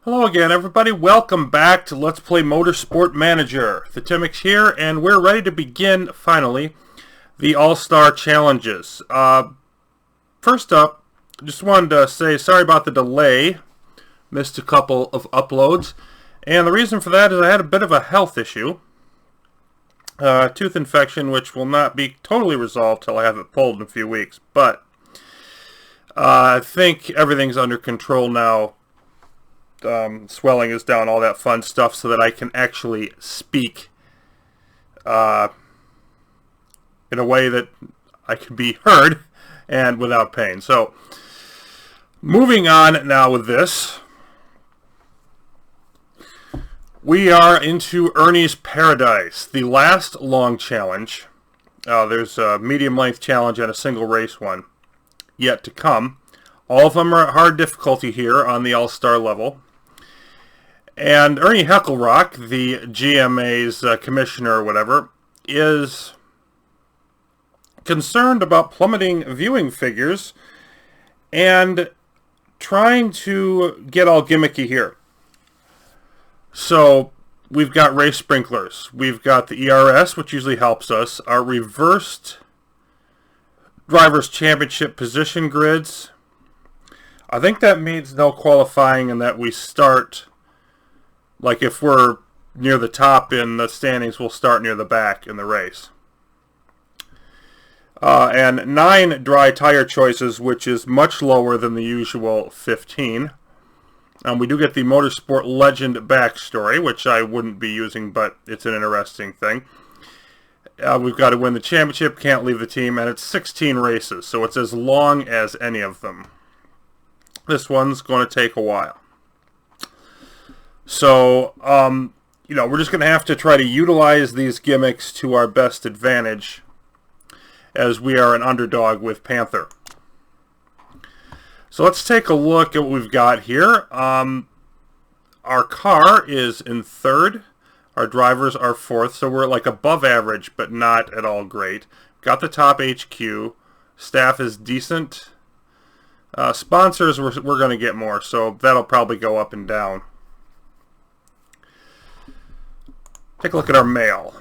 Hello again, everybody. Welcome back to Let's Play Motorsport Manager. The gimmicks here, and we're ready to begin, finally, the All-Star Challenges. First up, just wanted to say sorry about the delay. Missed a couple of uploads. And the reason for that is I had a bit of a health issue. Tooth infection, which will not be totally resolved till I have it pulled in a few weeks. But I think everything's under control now. Swelling is down, all that fun stuff, so that I can actually speak in a way that I can be heard and without pain. So, moving on now with this, we are into Ernie's Paradise, the last long challenge. There's a medium length challenge and a single race one yet to come. All of them are at hard difficulty here on the All-Star level. And Ernie Heckelrock, the GMA's commissioner or whatever, is concerned about plummeting viewing figures and trying to get all gimmicky here. So we've got race sprinklers. We've got the ERS, which usually helps us. Our reversed Drivers' Championship position grids. I think that means no qualifying and that we start... Like if we're near the top in the standings, we'll start near the back in the race. And 9 dry tire choices, which is much lower than the usual 15. We do get the Motorsport Legend backstory, which I wouldn't be using, but it's an interesting thing. We've got to win the championship, can't leave the team, and it's 16 races, so it's as long as any of them. This one's going to take a while. So, we're just going to have to try to utilize these gimmicks to our best advantage as we are an underdog with Panther. So let's take a look at what we've got here. Our car is in third. Our drivers are fourth, so we're like above average, but not at all great. Got the top HQ. Staff is decent. Sponsors, we're going to get more, so that'll probably go up and down. Take a look at our mail.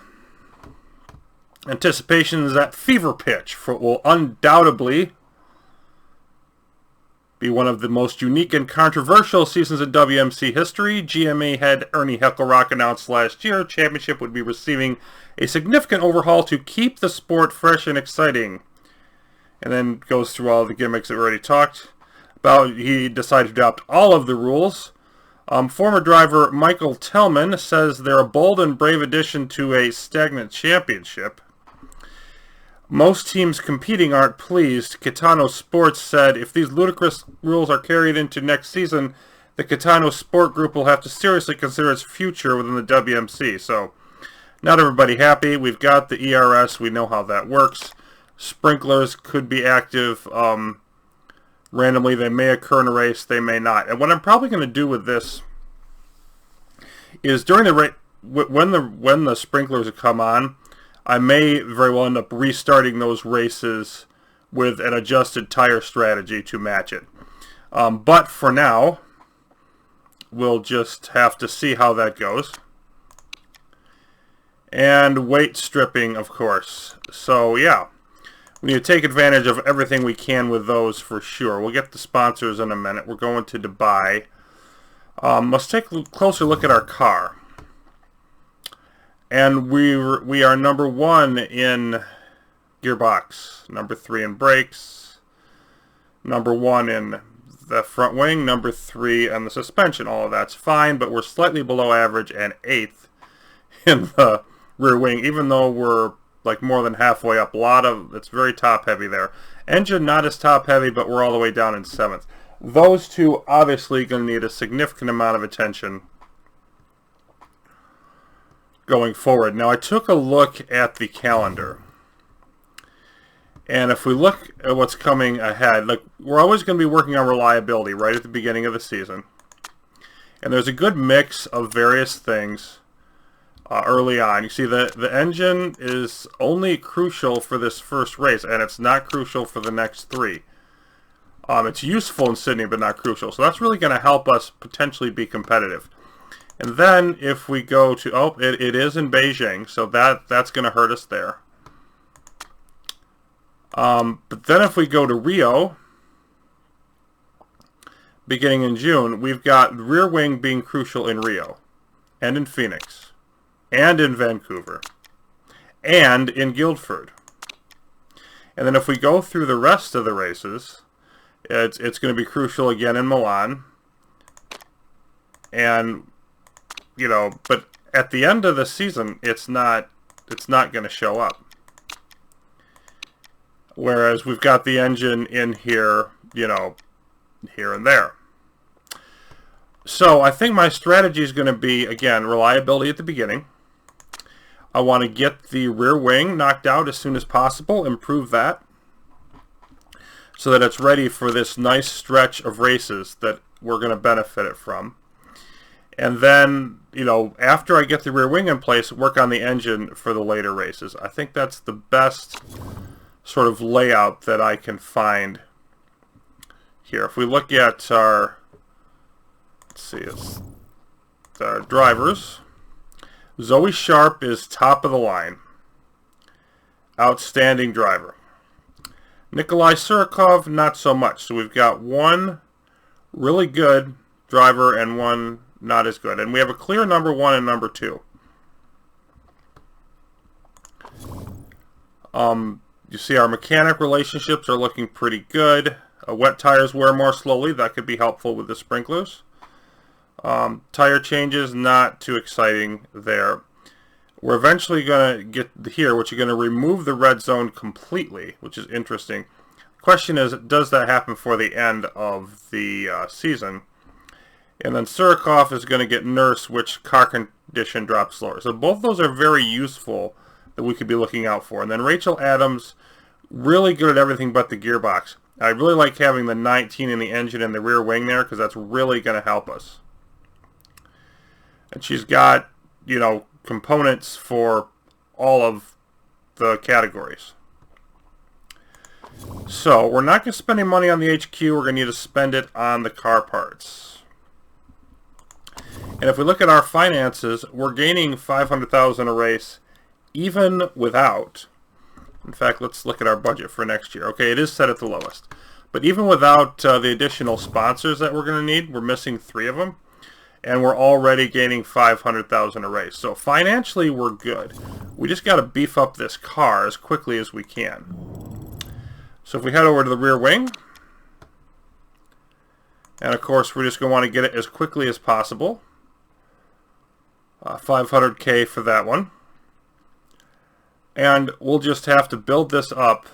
Anticipation is at fever pitch for what will undoubtedly be one of the most unique and controversial seasons in WMC history. GMA head Ernie Heckelrock announced last year championship would be receiving a significant overhaul to keep the sport fresh and exciting. And then goes through all the gimmicks that we already talked about. He decided to adopt all of the rules. Former driver Michael Tellman says they're a bold and brave addition to a stagnant championship. Most teams competing aren't pleased. Kitano Sports said if these ludicrous rules are carried into next season, the Kitano Sport Group will have to seriously consider its future within the WMC. So, not everybody happy. We've got the ERS. We know how that works. Sprinklers could be active randomly. They may occur in a race, they may not. And what I'm probably going to do with this is during the race, when the sprinklers come on, I may very well end up restarting those races with an adjusted tire strategy to match it. But for now, we'll just have to see how that goes. And weight stripping, of course. So yeah. We need to take advantage of everything we can with those for sure. We'll get the sponsors in a minute. We're going to Dubai. Let's take a closer look at our car. And we are number 1 in gearbox, number 3 in brakes, number 1 in the front wing, number 3 on the suspension. All of that's fine, but we're slightly below average and 8th in the rear wing, even though we're like more than halfway up. It's very top heavy there. Engine not as top heavy, but we're all the way down in 7th. Those two obviously going to need a significant amount of attention going forward. Now I took a look at the calendar. And if we look at what's coming ahead, like we're always going to be working on reliability right at the beginning of the season. And there's a good mix of various things early on. You see the engine is only crucial for this first race, and it's not crucial for the next 3. It's useful in Sydney, but not crucial. So that's really going to help us potentially be competitive. And then if we go to, oh, it is in Beijing, so that's going to hurt us there. But then if we go to Rio, beginning in June, we've got rear wing being crucial in Rio, and in Phoenix, and in Vancouver, and in Guildford. And then if we go through the rest of the races, it's going to be crucial again in Milan. And, you know, but at the end of the season, it's not going to show up. Whereas we've got the engine in here, you know, here and there. So I think my strategy is going to be, again, reliability at the beginning. I want to get the rear wing knocked out as soon as possible, improve that, so that it's ready for this nice stretch of races that we're going to benefit it from. And then, you know, after I get the rear wing in place, work on the engine for the later races. I think that's the best sort of layout that I can find here. If we look at our, let's see, it's our drivers. Zoe Sharp is top of the line. Outstanding driver. Nikolai Surikov, not so much. So we've got one really good driver and one not as good. And we have a clear number one and number two. You see our mechanic relationships are looking pretty good. Wet tires wear more slowly. That could be helpful with the sprinklers. Tire changes, not too exciting there. We're eventually going to get here, which is going to remove the red zone completely, which is interesting. The question is, does that happen for the end of the season? And then Surikov is going to get Nurse, which car condition drops slower. So both of those are very useful that we could be looking out for. And then Rachel Adams, really good at everything but the gearbox. I really like having the 19 in the engine and the rear wing there because that's really going to help us. And she's got, you know, components for all of the categories. So we're not going to spend any money on the HQ. We're going to need to spend it on the car parts. And if we look at our finances, we're gaining $500,000 a race even without. In fact, let's look at our budget for next year. Okay, it is set at the lowest. But even without the additional sponsors that we're going to need, we're missing 3 of them. And we're already gaining $500,000 a race. So financially, we're good. We just got to beef up this car as quickly as we can. So if we head over to the rear wing, and of course, we're just going to want to get it as quickly as possible. $500K for that one. And we'll just have to build this up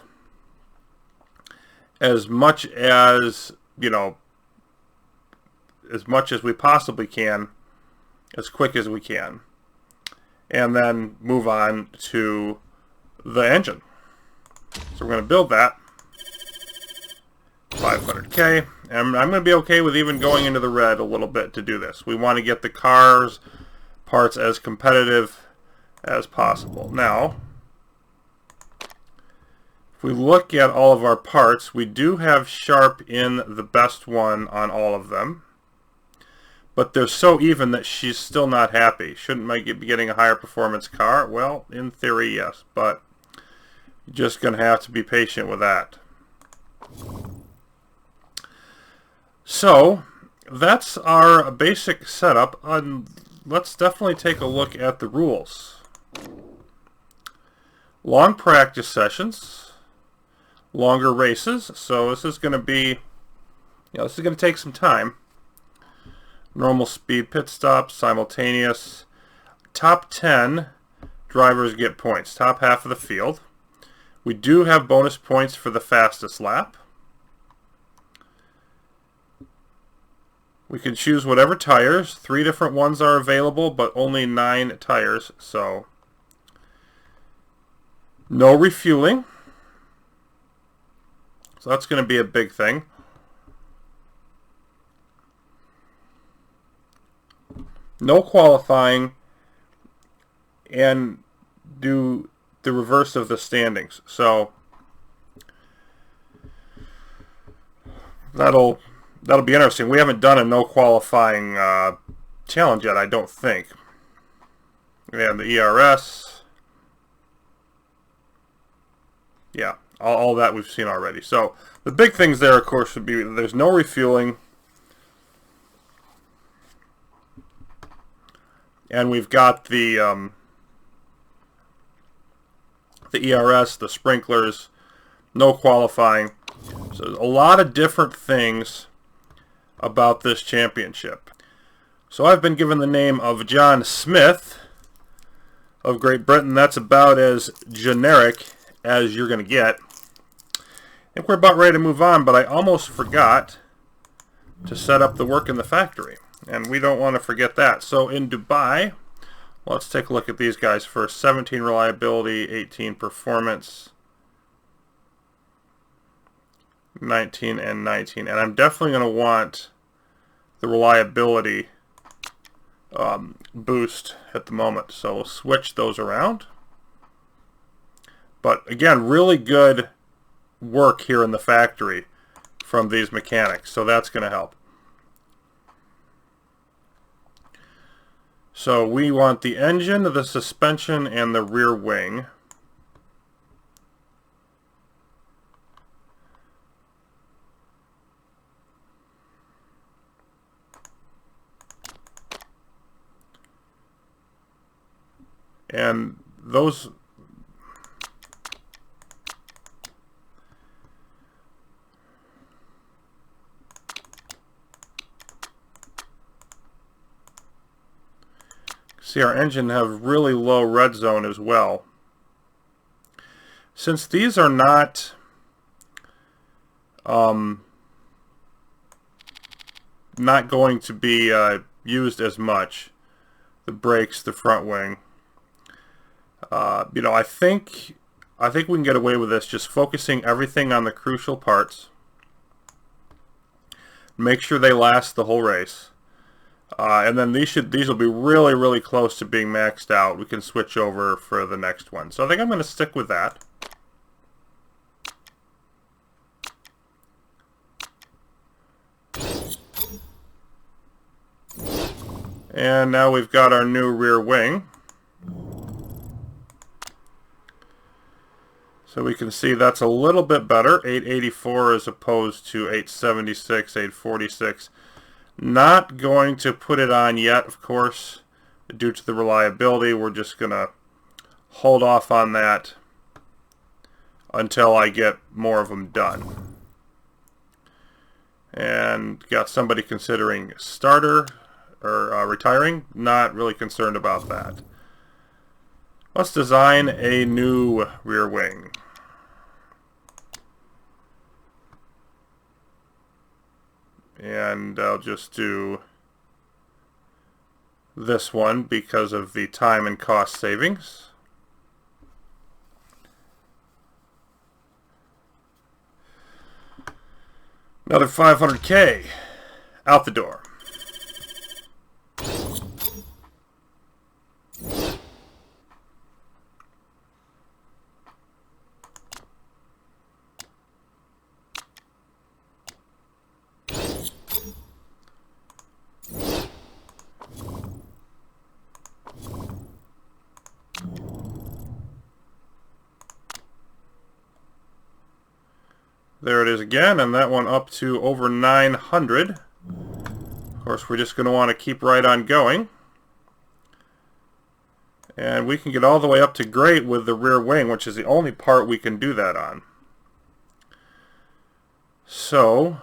as much as, you know, as much as we possibly can, as quick as we can, and then move on to the engine. So we're going to build that. 500K. And I'm going to be okay with even going into the red a little bit to do this. We want to get the car's parts as competitive as possible. Now, if we look at all of our parts, we do have Sharp in the best one on all of them. But they're so even that she's still not happy. Shouldn't I be getting a higher performance car? Well, in theory, yes. But you're just going to have to be patient with that. So, that's our basic setup. Let's definitely take a look at the rules. Long practice sessions. Longer races. So this is going to be, you know, this is going to take some time. Normal speed pit stops, simultaneous. Top 10 drivers get points. Top half of the field. We do have bonus points for the fastest lap. We can choose whatever tires. 3 different ones are available, but only 9 tires. So, no refueling. So that's going to be a big thing. No qualifying, and do the reverse of the standings. So That'll be interesting. We haven't done a no qualifying challenge yet, I don't think. We have the ERS. Yeah, all that we've seen already. So the big things there, of course, would be there's no refueling. And we've got the ERS, the sprinklers, no qualifying. So there's a lot of different things about this championship. So I've been given the name of John Smith of Great Britain. That's about as generic as you're going to get. I think we're about ready to move on, but I almost forgot to set up the work in the factory. And we don't want to forget that. So in Dubai, let's take a look at these guys first. 17 reliability, 18 performance, 19 and 19. And I'm definitely going to want the reliability boost at the moment. So we'll switch those around. But again, really good work here in the factory from these mechanics. So that's going to help. So we want the engine, the suspension, and the rear wing. And those... See, our engine have really low red zone as well. Since these are not going to be used as much, the brakes, the front wing, you know, I think we can get away with this, just focusing everything on the crucial parts. Make sure they last the whole race. And then these will be really, really close to being maxed out. We can switch over for the next one. So I think I'm going to stick with that. And now we've got our new rear wing. So we can see that's a little bit better, 884 as opposed to 876, 846. Not going to put it on yet, of course, due to the reliability. We're just going to hold off on that until I get more of them done. And got somebody considering starter or retiring. Not really concerned about that. Let's design a new rear wing. And I'll just do this one because of the time and cost savings. Another 500K out the door. There it is again, and that one up to over 900. Of course, we're just going to want to keep right on going. And we can get all the way up to great with the rear wing, which is the only part we can do that on. So,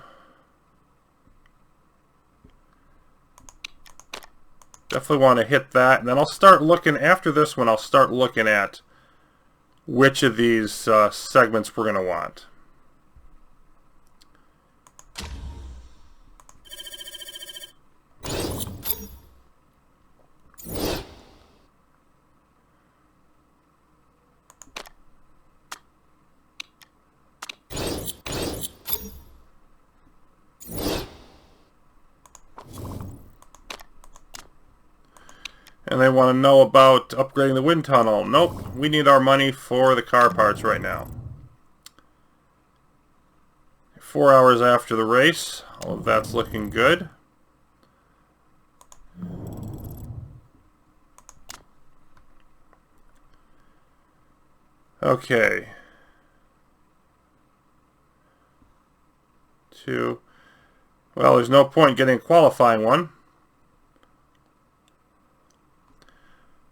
definitely want to hit that. And then I'll start looking, after this one, I'll start looking at which of these segments we're going to want. And they want to know about upgrading the wind tunnel. Nope, we need our money for the car parts right now. 4 hours after the race. All of that's looking good. Okay. 2. Well, there's no point getting a qualifying one.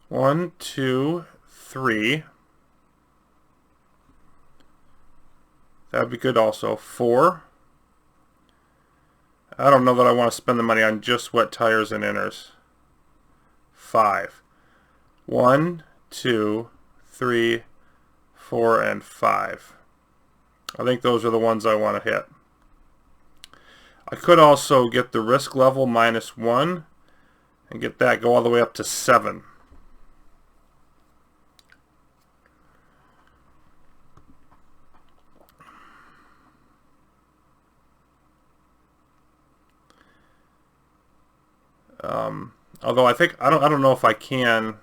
1, 2, 3. That would be good also. 4. I don't know that I want to spend the money on just wet tires and inners. 5. 1, 2, 3, 4, and 5. I think those are the ones I want to hit. I could also get the risk level -1 and get that go all the way up to 7. Although I think I don't know if I can.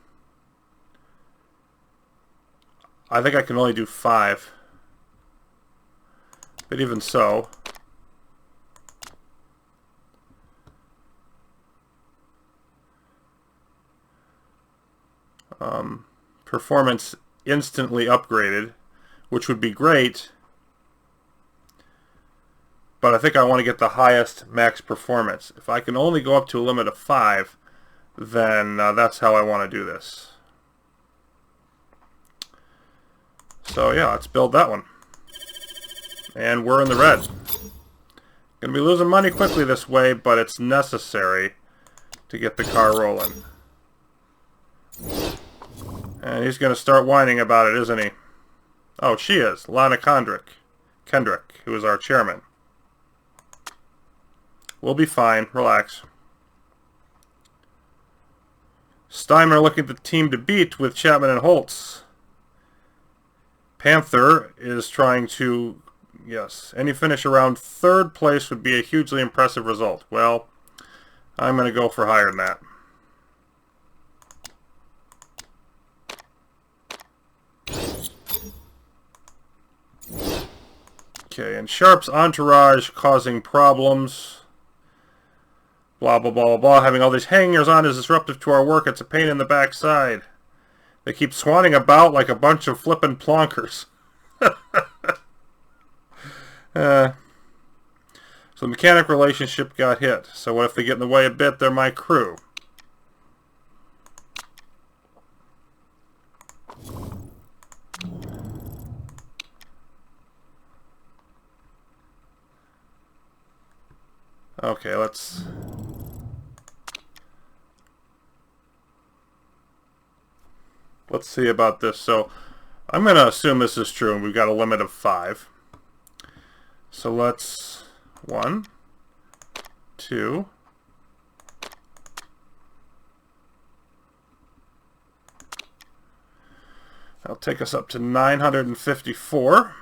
I think I can only do 5. But even so, performance instantly upgraded, which would be great. But I think I want to get the highest max performance. If I can only go up to a limit of 5, then that's how I want to do this. So yeah, let's build that one. And we're in the red. Going to be losing money quickly this way, but it's necessary to get the car rolling. And he's going to start whining about it, isn't he? Oh, she is. Lana Kendrick, who is our chairman. We'll be fine. Relax. Steimer looking at the team to beat with Chapman and Holtz. Panther is trying to... Yes, any finish around 3rd place would be a hugely impressive result. Well, I'm going to go for higher than that. Okay, and Sharp's entourage causing problems. Blah, blah, blah, blah, blah. Having all these hangers on is disruptive to our work. It's a pain in the backside. They keep swanning about like a bunch of flippin' plonkers. So the mechanic relationship got hit. So what if they get in the way a bit? They're my crew. Okay, let's see about this. So I'm going to assume this is true, and we've got a limit of 5. So let's 1, 2, that'll take us up to 954.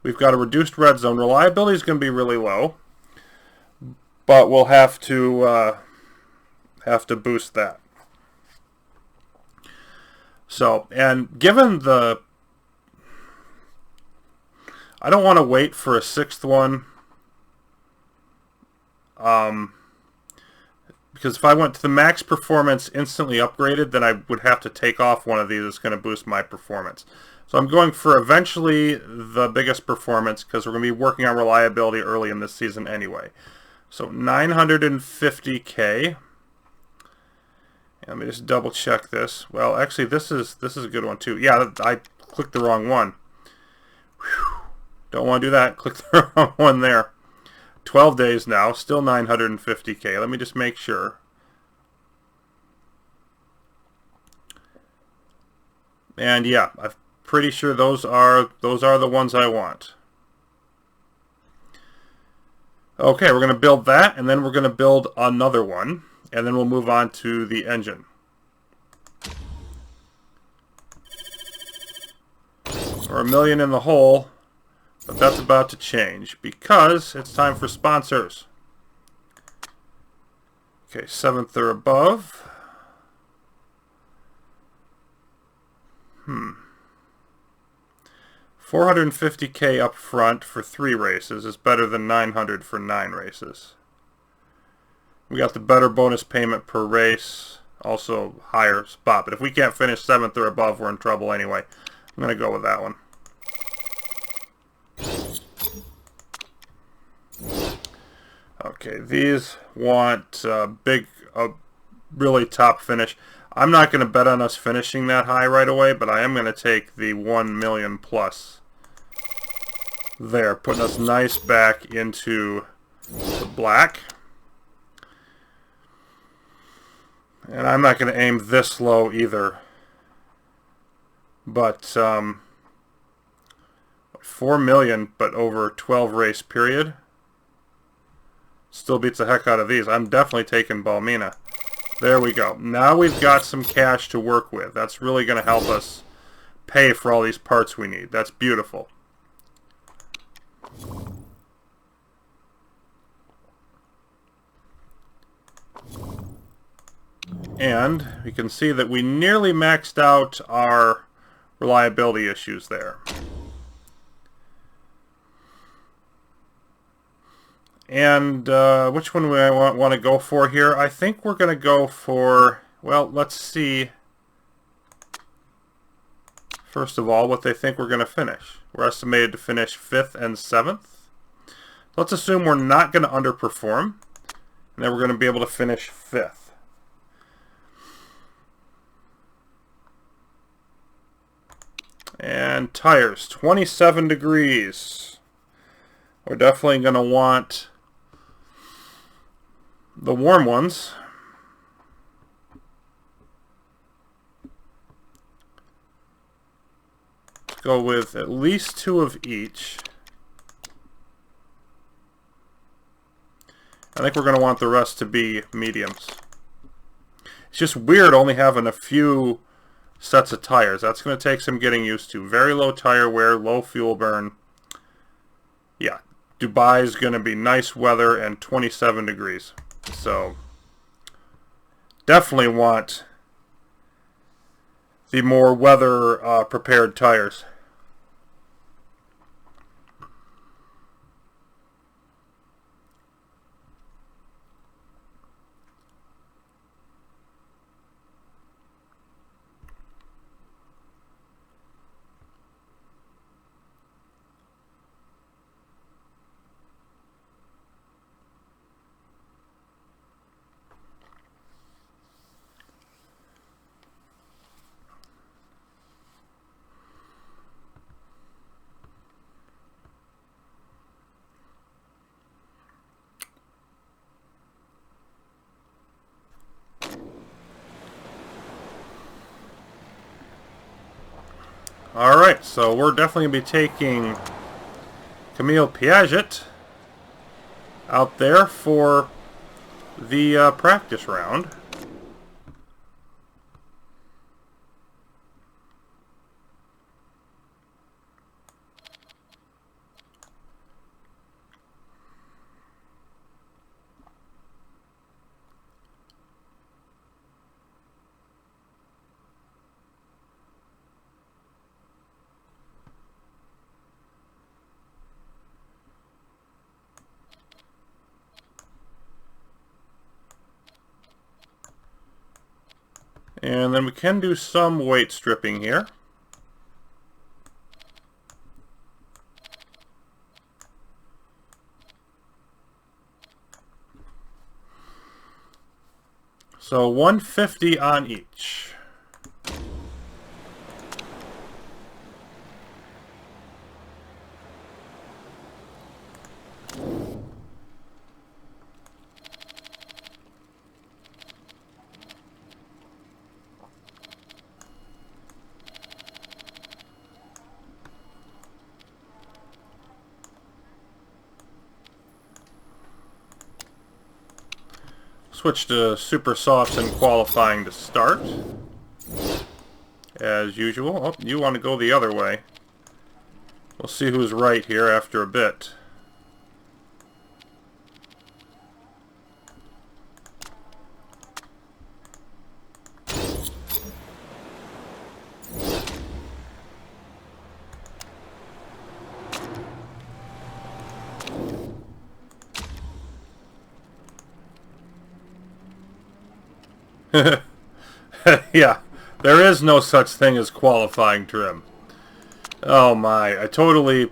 We've got a reduced red zone. Reliability is going to be really low, but we'll have to boost that. So, and given the... I don't want to wait for a 6th one. Because if I went to the max performance instantly upgraded, then I would have to take off one of these that's going to boost my performance. So I'm going for eventually the biggest performance because we're going to be working on reliability early in this season anyway. So 950K. Let me just double check this. Well, actually, this is a good one too. Yeah, I clicked the wrong one. Whew. Don't want to do that. Click the wrong one there. 12 days now, still 950K. Let me just make sure. And yeah, I'm pretty sure those are the ones I want. Okay, we're going to build that, and then we're going to build another one, and then we'll move on to the engine. We're $1 million in the hole, but that's about to change because it's time for sponsors. Okay, 7th or above. 4 $450K up front for 3 races is better than $900 for 9 races. We got the better bonus payment per race, also higher spot. But if we can't finish 7th or above, we're in trouble anyway. I'm going to go with that one. Okay, these want really top finish. I'm not going to bet on us finishing that high right away, but I am going to take the 1 million plus there, putting us nice back into the black. And I'm not going to aim this low either. But 4 million, but over 12 race period. Still beats the heck out of these. I'm definitely taking Balmina. There we go. Now we've got some cash to work with. That's really going to help us pay for all these parts we need. That's beautiful. And we can see that we nearly maxed out our reliability issues there. And which one do I want to go for here? I think we're going to go for, well, let's see, first of all, what they think we're going to finish. We're estimated to finish 5th and 7th. Let's assume we're not going to underperform, and then we're going to be able to finish 5th. And tires, 27 degrees. We're definitely going to want the warm ones. Let's go with at least 2 of each. I think we're going to want the rest to be mediums. It's just weird only having a few sets of tires. That's going to take some getting used to. Very low tire wear, low fuel burn. Yeah, Dubai is going to be nice weather and 27 degrees. So, definitely want the more weather prepared tires. Alright, so we're definitely going to be taking Camille Piaget out there for the practice round. And then we can do some weight stripping here. So 150 on each. Switch to super softs in qualifying to start. As usual. Oh, you want to go the other way. We'll see who's right here after a bit. Yeah, there is no such thing as qualifying trim. Oh my, I totally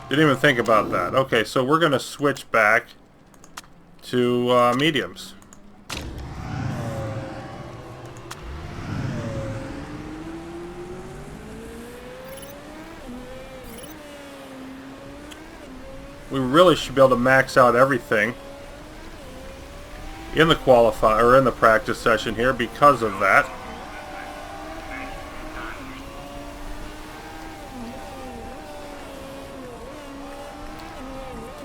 didn't even think about that. Okay, so we're going to switch back to mediums. We really should be able to max out everything in the qualify or in the practice session here because of that.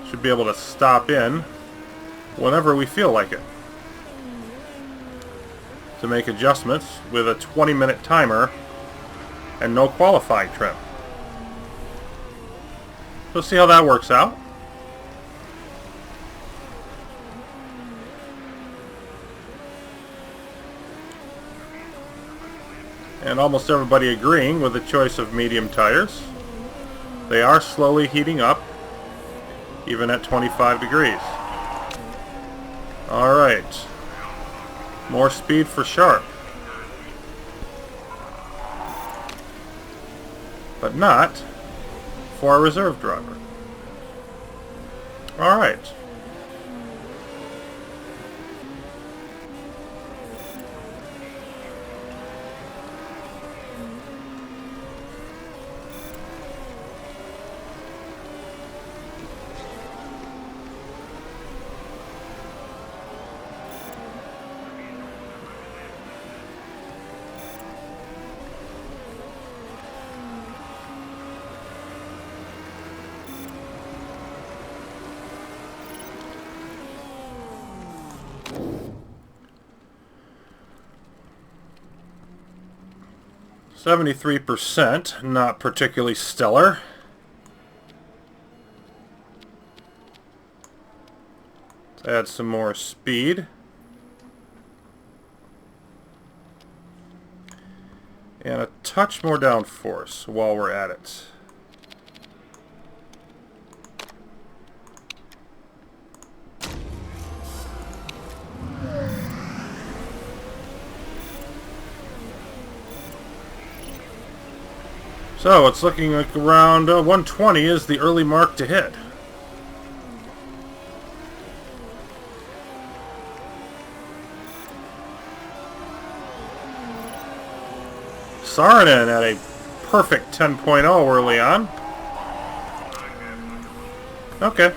Should be able to stop in whenever we feel like it to make adjustments with a 20-minute timer and no qualifying trim. We'll see how that works out. And almost everybody agreeing with the choice of medium tires. They are slowly heating up, even at 25 degrees. Alright. More speed for Sharp. But not for a reserve driver. Alright. %, not particularly stellar. Let's add some more speed. And a touch more downforce while we're at it. So it's looking like around 120 is the early mark to hit. Saarinen at a perfect 10.0 early on. Okay.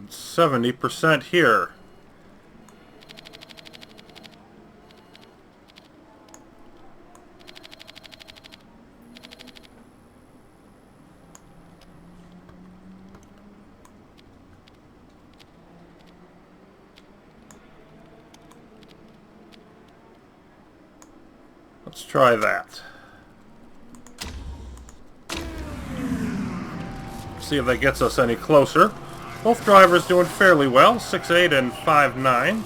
It's 70% here. Let's try that. See if that gets us any closer. Both drivers doing fairly well, 6.8 and 5.9.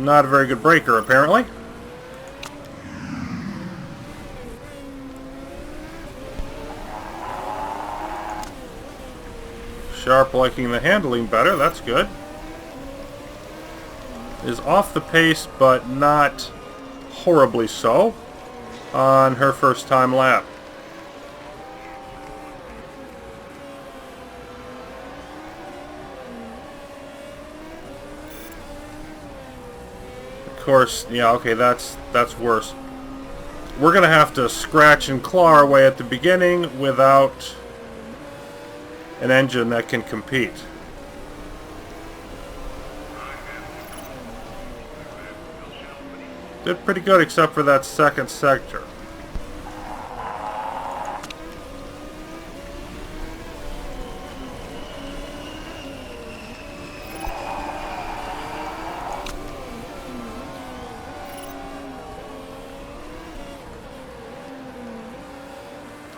Not a very good breaker, apparently. Sharp liking the handling better, that's good. Is off the pace, but not horribly so on her first time lap. Of course, yeah, okay, that's worse. We're gonna have to scratch and claw our way at the beginning without an engine that can compete. Did pretty good except for that second sector.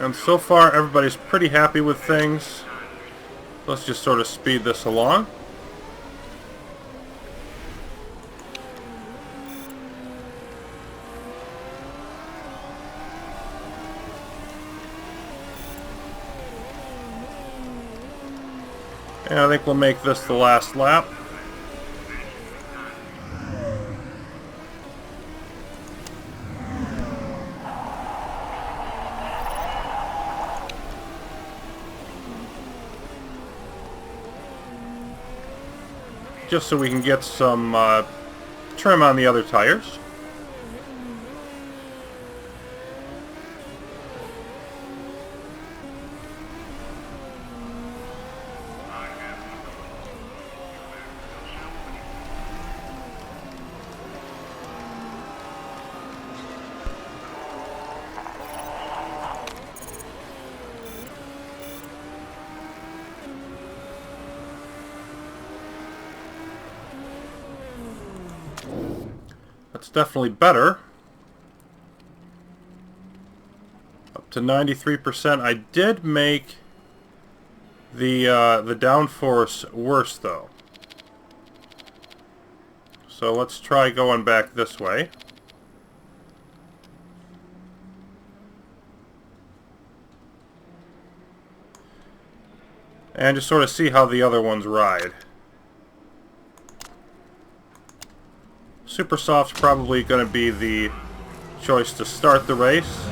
And so far, everybody's pretty happy with things. Let's just sort of speed this along. And I think we'll make this the last lap. Just so we can get some trim on the other tires. That's definitely better. Up to 93%. I did make the downforce worse though. So let's try going back this way. And just sort of see how the other ones ride. Super Soft's probably going to be the choice to start the race.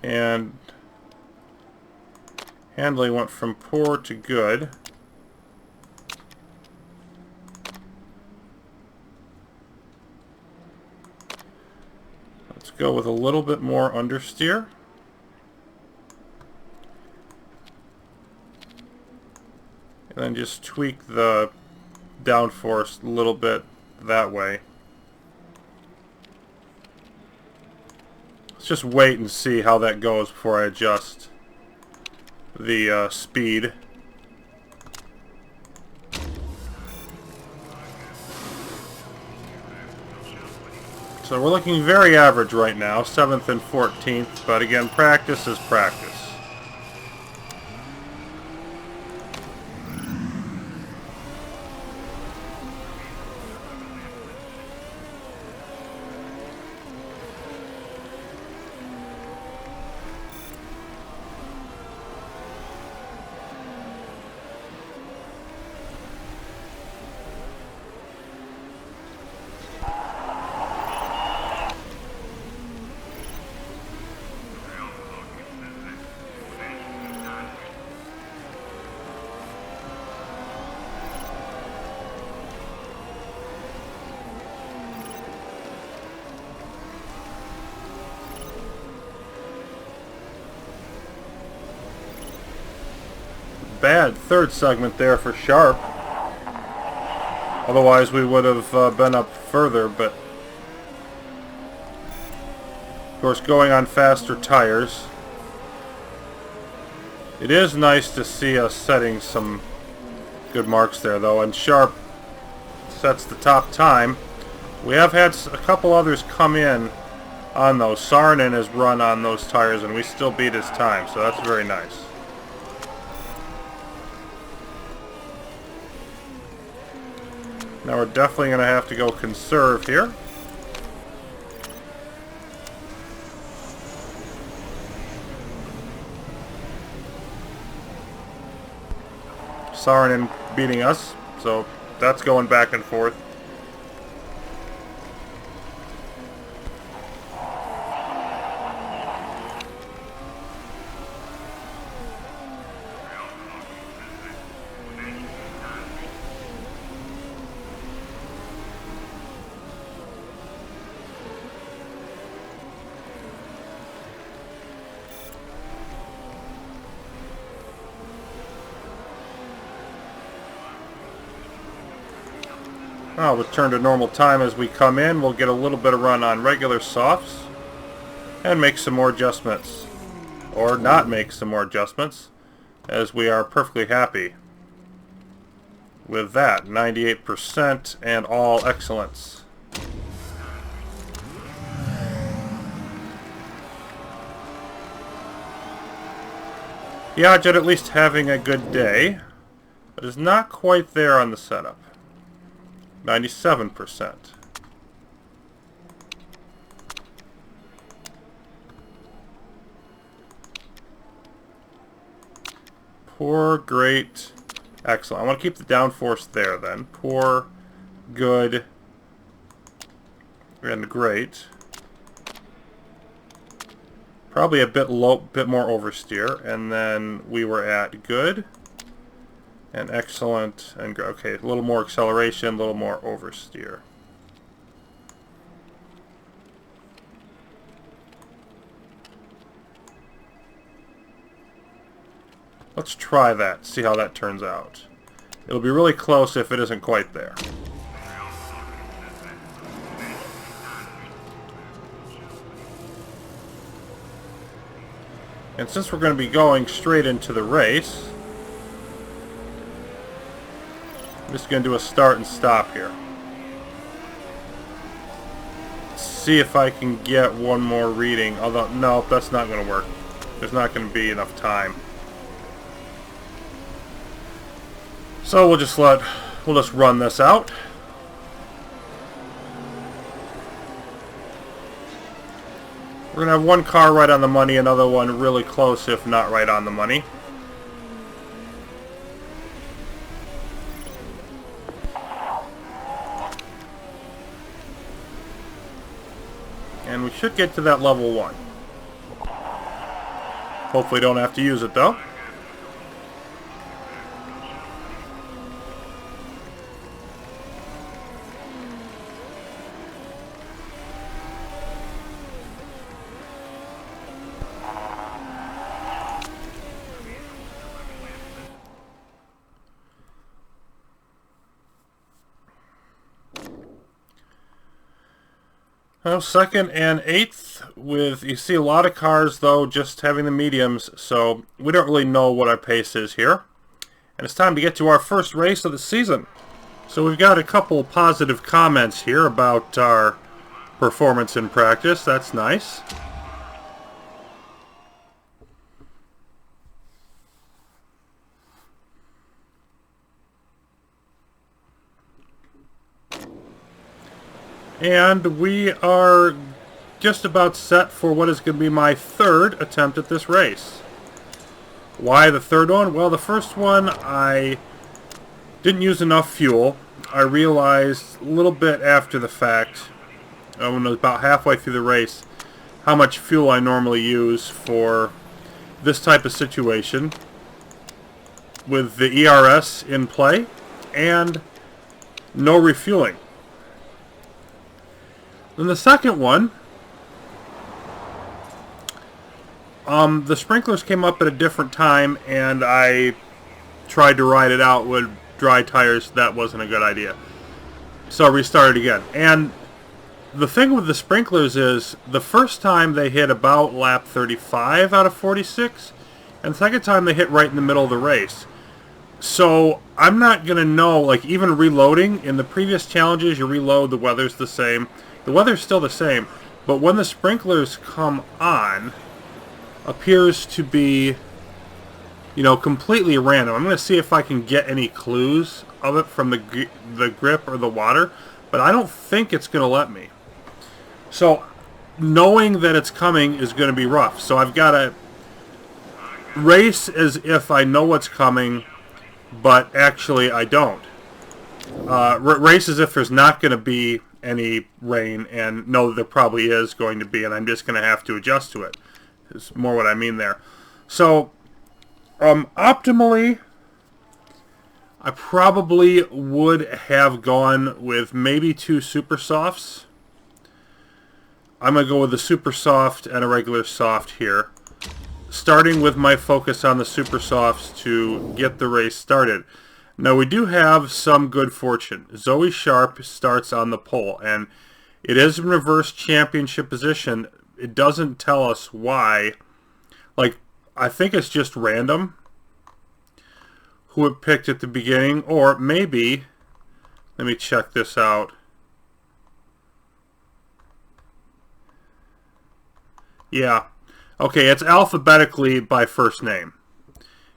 And handling went from poor to good. Go with a little bit more understeer. And then just tweak the downforce a little bit that way. Let's just wait and see how that goes before I adjust the speed. So we're looking very average right now, 7th and 14th, but again, practice is practice. Bad third segment there for Sharp. Otherwise we would have been up further, but of course going on faster tires. It is nice to see us setting some good marks there though, and Sharp sets the top time. We have had a couple others come in on those. Saarinen has run on those tires and we still beat his time, so that's very nice. Now we're definitely going to have to go conserve here. Saarinen beating us, so that's going back and forth. I'll return to normal time as we come in. We'll get a little bit of run on regular softs and make some more adjustments. Or not make some more adjustments. as we are perfectly happy with that. 98% and all excellence. Yajit at least having a good day, but is not quite there on the setup. 97%. Poor, great, excellent. I want to keep the downforce there then. Poor, good, and great. Probably a bit low, bit more oversteer, and then we were at good and excellent and okay. A little more acceleration, a little more oversteer. Let's try that. See how that turns out. It'll be really close if it isn't quite there. And since we're going to be going straight into the race, I'm just going to do a start and stop here. See if I can get one more reading. Although, no, that's not going to work. There's not going to be enough time. So we'll just run this out. We're going to have one car right on the money, another one really close, if not right on the money. And we should get to that level 1. Hopefully don't have to use it though. Well, 2nd and 8th with, you see a lot of cars though just having the mediums, so we don't really know what our pace is here. And it's time to get to our first race of the season. So we've got a couple positive comments here about our performance in practice. That's nice. And we are just about set for what is going to be my 3rd attempt at this race. Why the 3rd one? Well, the first one I didn't use enough fuel. I realized a little bit after the fact, when I was about halfway through the race, how much fuel I normally use for this type of situation with the ERS in play and no refueling. Then the second one, the sprinklers came up at a different time, and I tried to ride it out with dry tires. That wasn't a good idea. So I restarted again. And the thing with the sprinklers is, the first time they hit about lap 35 out of 46, and the second time they hit right in the middle of the race. So I'm not going to know, like even reloading, in the previous challenges you reload, the weather's the same. The weather's still the same, but when the sprinklers come on, appears to be, you know, completely random. I'm going to see if I can get any clues of it from the grip or the water, but I don't think it's going to let me. So knowing that it's coming is going to be rough. So I've got to race as if I know what's coming, but actually I don't. Race as if there's not going to be any rain, and know that there probably is going to be, and I'm just going to have to adjust to it. Is more what I mean there. So, optimally, I probably would have gone with maybe 2 super softs. I'm going to go with the super soft and a regular soft here, starting with my focus on the super softs to get the race started. Now, we do have some good fortune. Zoe Sharp starts on the pole, and it is in reverse championship position. It doesn't tell us why. Like, I think it's just random. who it picked at the beginning, or maybe, let me check this out. Yeah. Okay, it's alphabetically by first name.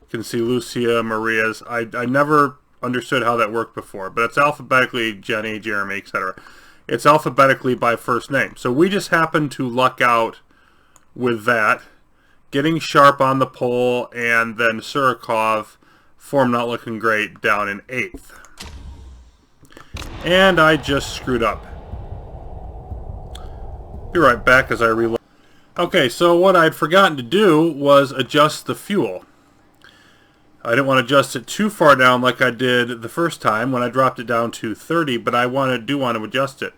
You can see Lucia, Maria's. I never understood how that worked before, but it's alphabetically Jenny, Jeremy, etc. It's alphabetically by first name. So we just happened to luck out with that. Getting Sharp on the pole, and then Surikov, form not looking great, down in 8th. And I just screwed up. Be right back as I reload. Okay, so what I'd forgotten to do was adjust the fuel. I didn't want to adjust it too far down like I did the first time when I dropped it down to 30, but I do want to adjust it.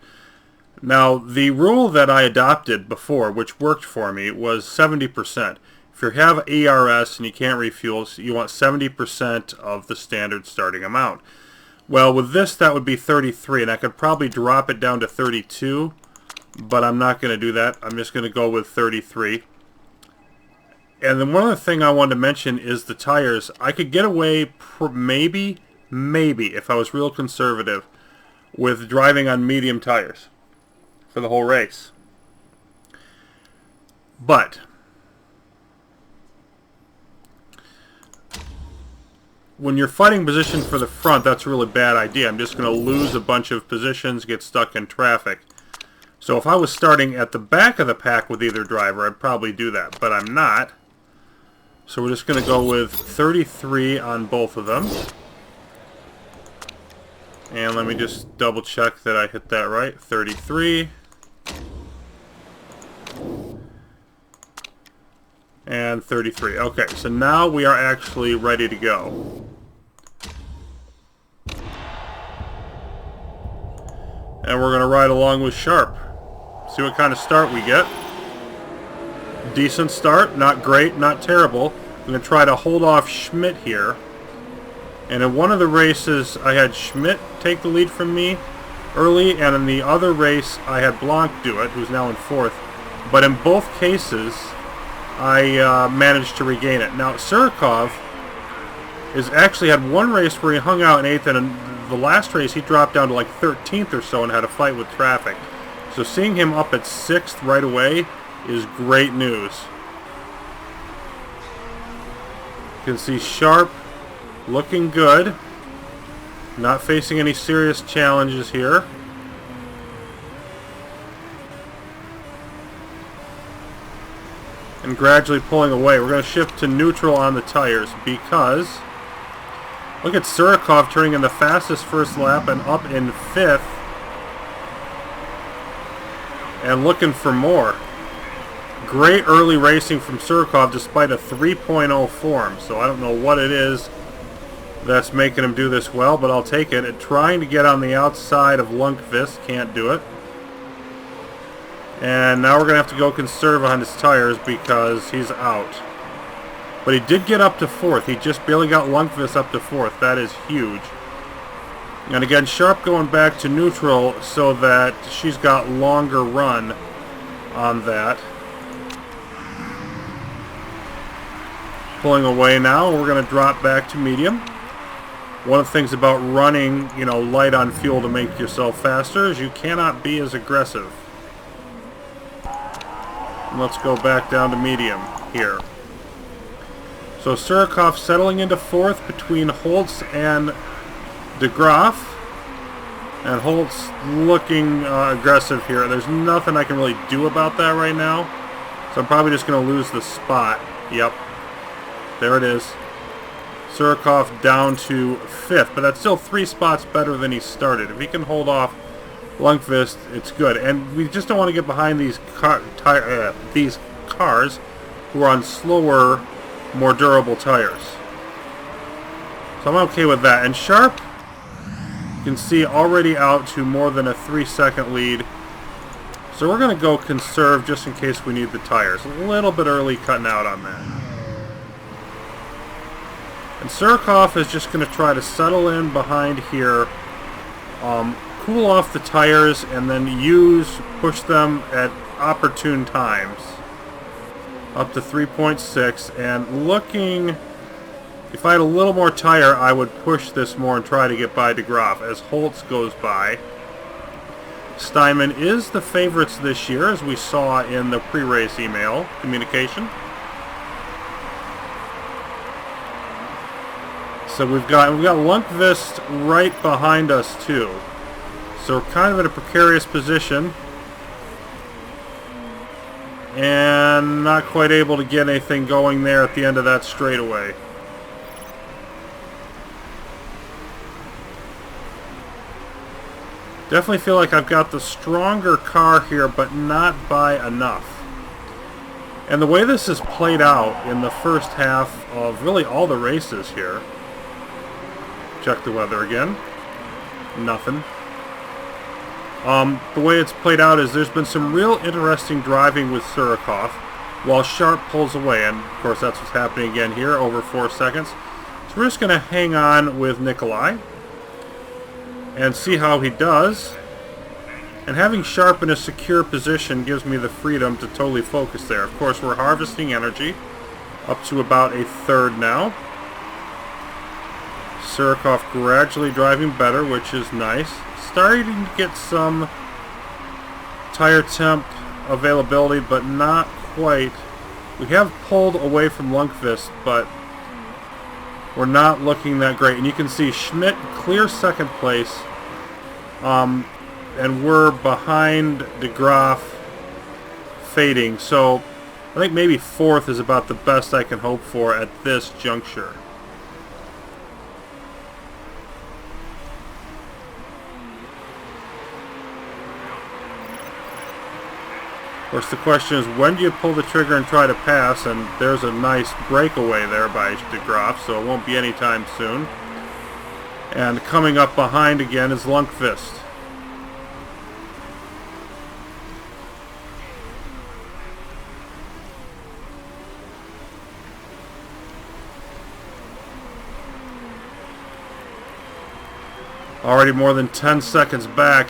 Now, the rule that I adopted before, which worked for me, was 70%. If you have ERS and you can't refuel, you want 70% of the standard starting amount. Well, with this, that would be 33, and I could probably drop it down to 32, but I'm not going to do that. I'm just going to go with 33. And then one other thing I wanted to mention is the tires. I could get away, maybe, if I was real conservative, with driving on medium tires for the whole race. But when you're fighting position for the front, that's a really bad idea. I'm just going to lose a bunch of positions, get stuck in traffic. So if I was starting at the back of the pack with either driver, I'd probably do that, but I'm not. So we're just going to go with 33 on both of them. And let me just double check that I hit that right. 33. And 33. Okay, so now we are actually ready to go. And we're going to ride along with Sharp. See what kind of start we get. Decent start, not great, not terrible. I'm going to try to hold off Schmidt here. And in one of the races, I had Schmidt take the lead from me early, and in the other race, I had Blanc do it, who's now in 4th. But in both cases, I managed to regain it. Now, Surikov has actually had one race where he hung out in 8th, and in the last race, he dropped down to like 13th or so and had a fight with traffic. So seeing him up at 6th right away is great news. You can see Sharp looking good. Not facing any serious challenges here. And gradually pulling away. We're going to shift to neutral on the tires because look at Surikov turning in the fastest first lap and up in 5th. And looking for more. Great early racing from Surikov despite a 3.0 form. So I don't know what it is that's making him do this well, but I'll take it. And trying to get on the outside of Lundqvist. Can't do it. And now we're going to have to go conserve on his tires because he's out. But he did get up to 4th. He just barely got Lundqvist up to 4th. That is huge. And again, Sharp going back to neutral so that she's got longer run on that. Pulling away now, we're going to drop back to medium. One of the things about running, light on fuel to make yourself faster is you cannot be as aggressive. And let's go back down to medium here. So Surikov settling into 4th between Holtz and De Graaf, and Holtz looking aggressive here. There's nothing I can really do about that right now, so I'm probably just going to lose the spot. Yep, there it is. Surikov down to 5th, but that's still 3 spots better than he started. If he can hold off Lundqvist, it's good. And we just don't want to get behind these cars who are on slower, more durable tires. So I'm okay with that. And Sharp, you can see already out to more than a 3-second lead. So we're going to go conserve just in case we need the tires. A little bit early cutting out on that. And Surikov is just going to try to settle in behind here, cool off the tires, and then push them at opportune times. Up to 3.6, and looking If I had a little more tire, I would push this more and try to get by DeGraaf. As Holtz goes by, Steinman is the favorites this year, as we saw in the pre-race email communication. So we've got Lundqvist right behind us too. So we're kind of in a precarious position. And not quite able to get anything going there at the end of that straightaway. Definitely feel like I've got the stronger car here, but not by enough. And the way this is played out in the first half of really all the races here. Check the weather again. Nothing. The way it's played out is there's been some real interesting driving with Surikov while Sharp pulls away. And, of course, that's what's happening again here, over 4 seconds. So we're just going to hang on with Nikolai and see how he does. And having Sharp in a secure position gives me the freedom to totally focus there. Of course, we're harvesting energy up to about a third now. Surikov gradually driving better, which is nice. Starting to get some tire temp availability, but not quite. We have pulled away from Lundqvist, but we're not looking that great. And you can see Schmidt clear second place, and we're behind DeGraaf fading. So I think maybe fourth is about the best I can hope for at this juncture. Of course, the question is, when do you pull the trigger and try to pass? And there's a nice breakaway there by DeGraaf, so it won't be anytime soon. And coming up behind again is Lundqvist. Already more than 10 seconds back,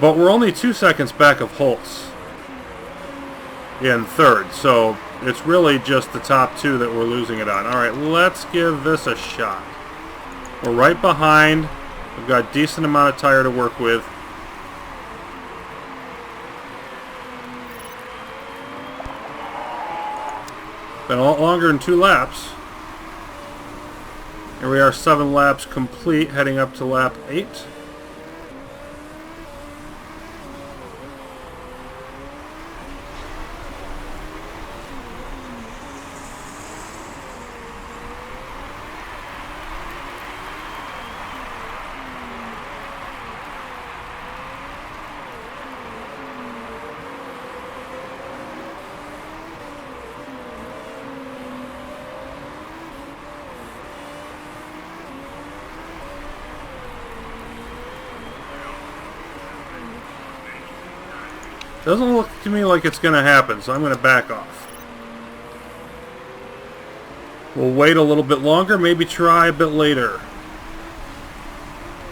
but we're only 2 seconds back of Holtz in third, so it's really just the top two that we're losing it on. Alright, let's give this a shot. We're right behind. We've got a decent amount of tire to work with. Been a lot longer than 2 laps. Here we are, 7 laps complete, heading up to lap 8. Doesn't look to me like it's going to happen, so I'm going to back off. We'll wait a little bit longer, maybe try a bit later.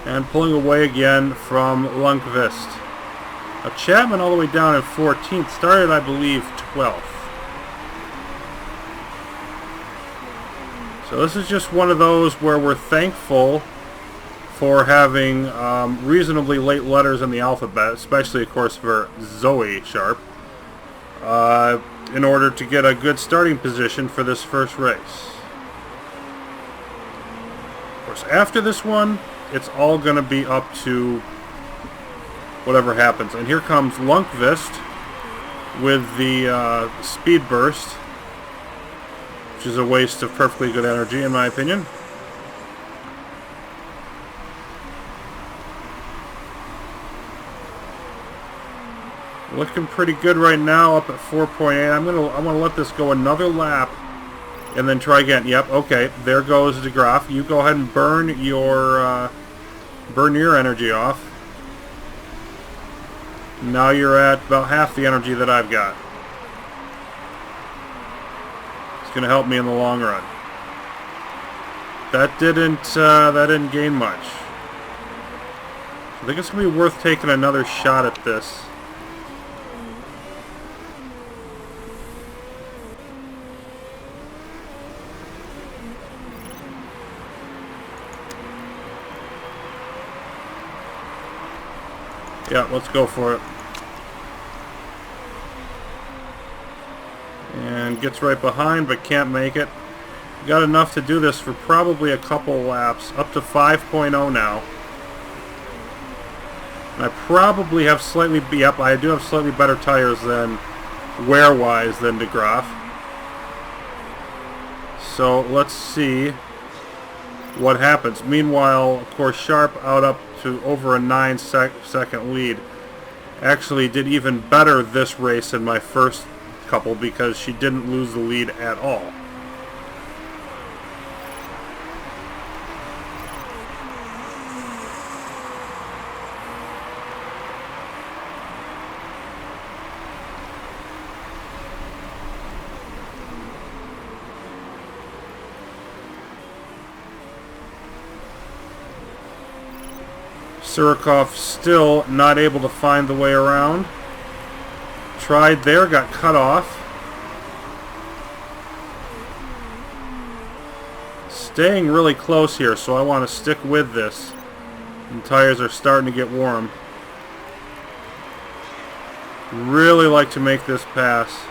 And pulling away again from Lundqvist. Now Chapman all the way down in 14th, started I believe 12th. So this is just one of those where we're thankful for having reasonably late letters in the alphabet, especially, of course, for Zoe Sharp, in order to get a good starting position for this first race. Of course, after this one, it's all going to be up to whatever happens. And here comes Lundqvist with the speed burst, which is a waste of perfectly good energy, in my opinion. Looking pretty good right now, up at 4.8. I'm gonna let this go another lap, and then try again. Yep. Okay. There goes DeGraaf. You go ahead and burn your energy off. Now you're at about half the energy that I've got. It's gonna help me in the long run. That didn't gain much. I think it's gonna be worth taking another shot at this. Yeah, let's go for it. And gets right behind, but can't make it. Got enough to do this for probably a couple laps, up to 5.0 now. And I probably have slightly, yep, I do have slightly better tires than wear-wise than DeGraff. So let's see what happens. Meanwhile, of course, Sharp out up to over a 9-second lead. Actually did even better this race than my first couple because she didn't lose the lead at all. Surikov still not able to find the way around. Tried there, got cut off. Staying really close here, so I want to stick with this. And tires are starting to get warm. Really like to make this pass.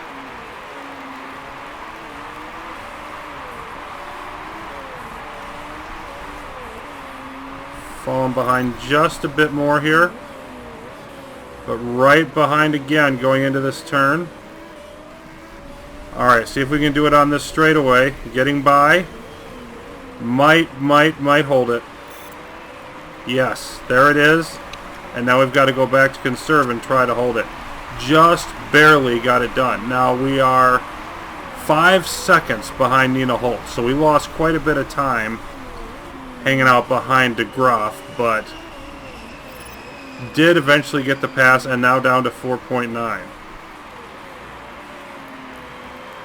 Falling behind just a bit more here. But right behind again going into this turn. Alright, see if we can do it on this straightaway. Getting by. Might hold it. Yes, there it is. And now we've got to go back to conserve and try to hold it. Just barely got it done. Now we are 5 seconds behind Nina Holt. So we lost quite a bit of time hanging out behind DeGraff, but did eventually get the pass, and now down to 4.9.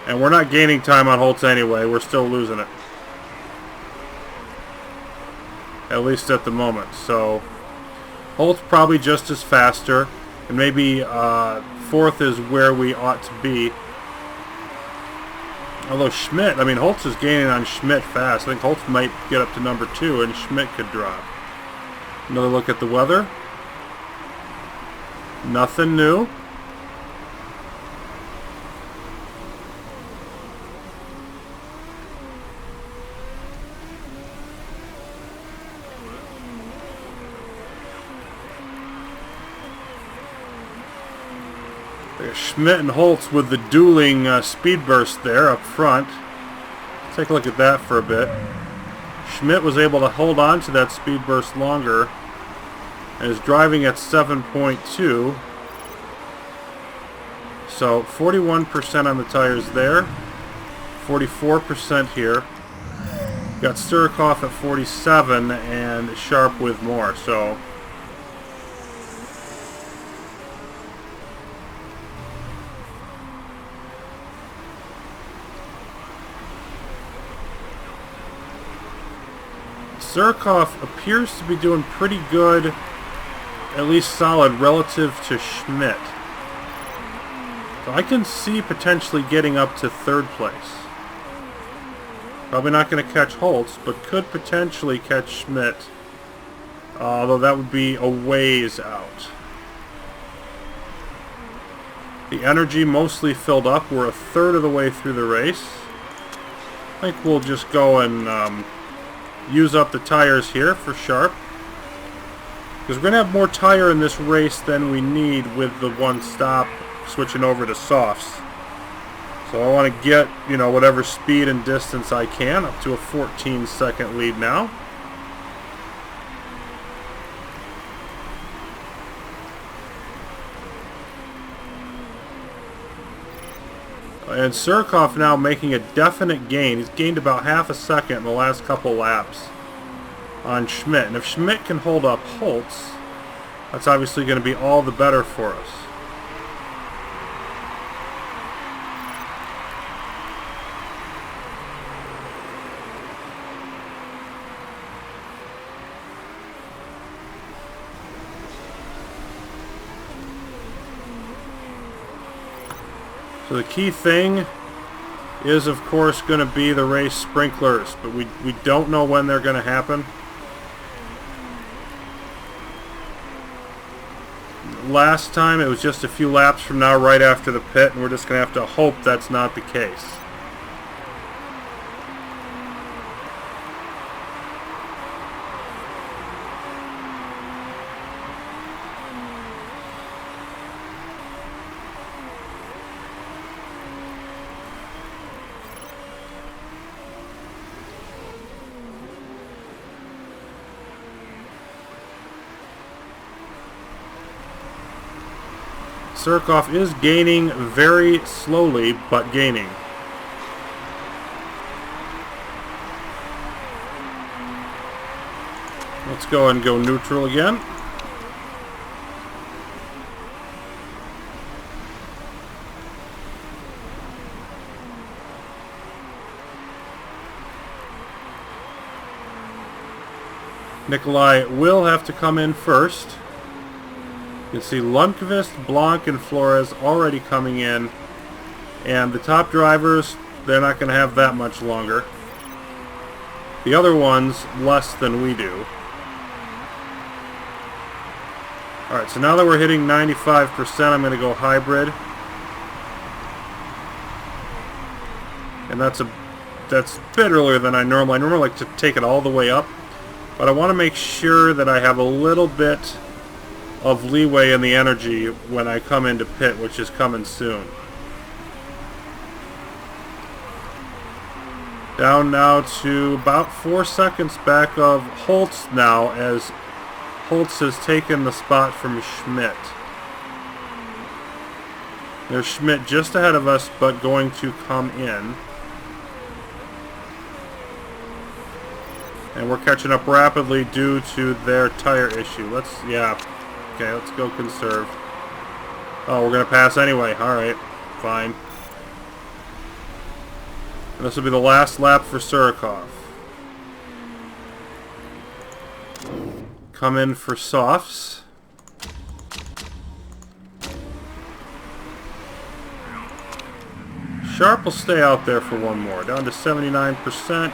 And we're not gaining time on Holtz anyway. We're still losing it. At least at the moment. So Holtz probably just as faster, and maybe fourth is where we ought to be. Although Schmidt, I mean, Holtz is gaining on Schmidt fast. I think Holtz might get up to number 2 and Schmidt could drop. Another look at the weather. Nothing new. Schmidt and Holtz with the dueling speed burst there up front. Let's take a look at that for a bit. Schmidt was able to hold on to that speed burst longer and is driving at 7.2. So 41% on the tires there, 44% here. Got Surikov at 47 and Sharp with more. So Surikov appears to be doing pretty good, at least solid, relative to Schmidt. So I can see potentially getting up to third place. Probably not going to catch Holtz, but could potentially catch Schmidt. Although that would be a ways out. The energy mostly filled up. We're a third of the way through the race. I think we'll just go and use up the tires here for Sharp. Because we're going to have more tire in this race than we need with the one stop switching over to softs. So I want to get, whatever speed and distance I can, up to a 14-second lead now. And Surikov now making a definite gain. He's gained about half a second in the last couple laps on Schmidt. And if Schmidt can hold up Holtz, that's obviously going to be all the better for us. So the key thing is, of course, going to be the race sprinklers, but we don't know when they're going to happen. Last time it was just a few laps from now right after the pit, and we're just going to have to hope that's not the case. Surkoff is gaining very slowly, but gaining. Let's go and go neutral again. Nikolai will have to come in first. You can see Lundqvist, Blanc, and Flores already coming in. And the top drivers, they're not going to have that much longer. The other ones, less than we do. Alright, so now that we're hitting 95%, I'm going to go hybrid. And that's a bit earlier than I normally like to take it all the way up. But I want to make sure that I have a little bit of leeway in the energy when I come into pit, which is coming soon. Down now to about 4 seconds back of Holtz now, as Holtz has taken the spot from Schmidt. There's Schmidt just ahead of us, but going to come in. And we're catching up rapidly due to their tire issue. Okay, let's go conserve. Oh, we're going to pass anyway. Alright, fine. And this will be the last lap for Surkoff. Come in for softs. Sharp will stay out there for one more. Down to 79%.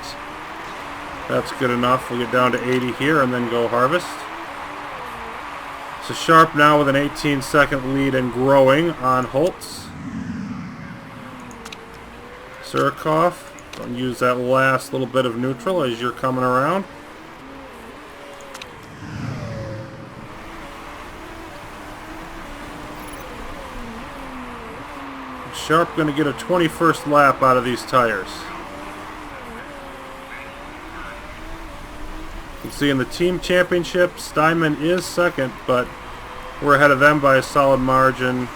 That's good enough. We'll get down to 80 here and then go harvest. So Sharp now with an 18-second lead and growing on Holtz. Surkoff, don't use that last little bit of neutral as you're coming around. Sharp going to get a 21st lap out of these tires. You can see in the team championship, Steinman is second, but we're ahead of them by a solid margin.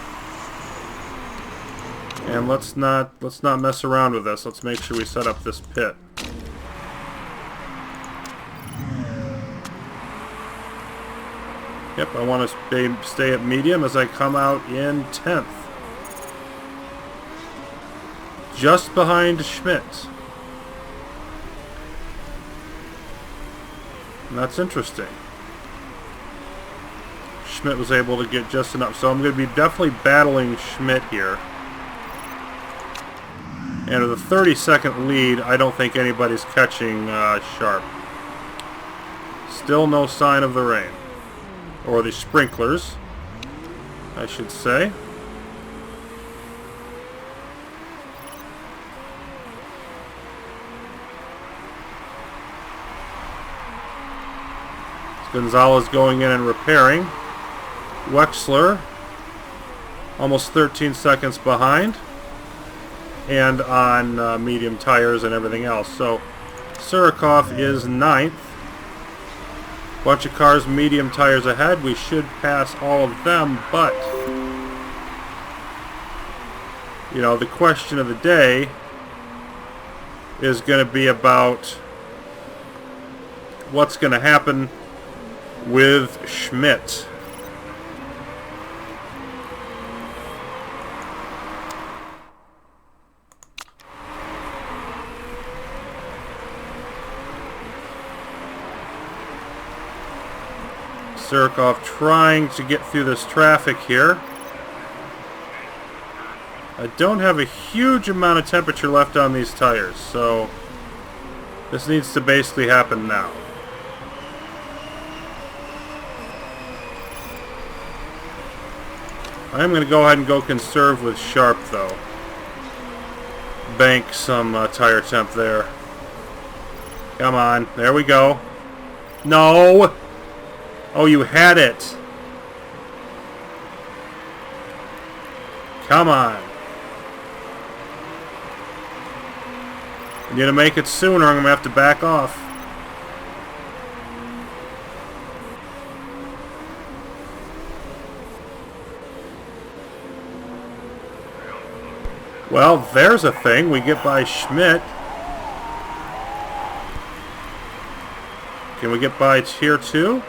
And let's not mess around with this. Let's make sure we set up this pit. Yep, I want to stay at medium as I come out in 10th. Just behind Schmidt. And that's interesting. Schmidt was able to get just enough. So I'm going to be definitely battling Schmidt here. And with a 30-second lead, I don't think anybody's catching Sharp. Still no sign of the rain. Or the sprinklers, I should say. Gonzalez going in and repairing. Wexler, almost 13 seconds behind. And on medium tires and everything else. So Surkoff is 9th. Bunch of cars medium tires ahead. We should pass all of them, but you know, the question of the day is going to be about what's going to happen with Schmidt. Surkoff trying to get through this traffic here. I don't have a huge amount of temperature left on these tires, so this needs to basically happen now. I'm going to go ahead and go conserve with Sharp, though. Bank some tire temp there. Come on. There we go. No! Oh, you had it. Come on. I need to make it sooner. I'm going to have to back off. Well, there's a thing. We get by Schmidt. Can we get by Tier 2?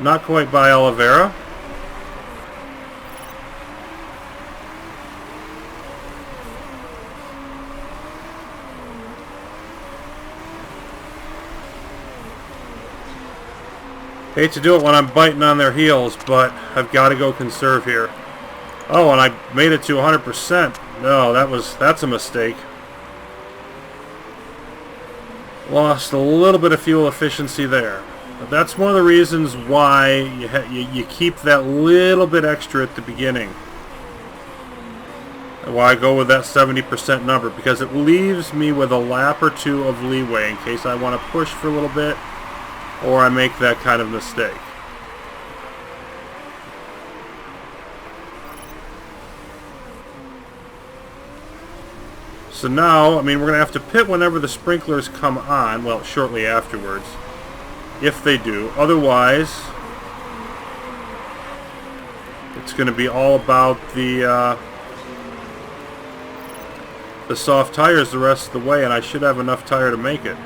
Not quite by Oliveira. Hate to do it when I'm biting on their heels, but I've got to go conserve here. Oh, and I made it to 100%. No, that's a mistake. Lost a little bit of fuel efficiency there. But that's one of the reasons why you keep that little bit extra at the beginning. And why I go with that 70% number, because it leaves me with a lap or two of leeway in case I want to push for a little bit or I make that kind of mistake. So now, I mean, we're going to have to pit whenever the sprinklers come on. Well, shortly afterwards. If they do. Otherwise, it's going to be all about the soft tires the rest of the way, and I should have enough tire to make it.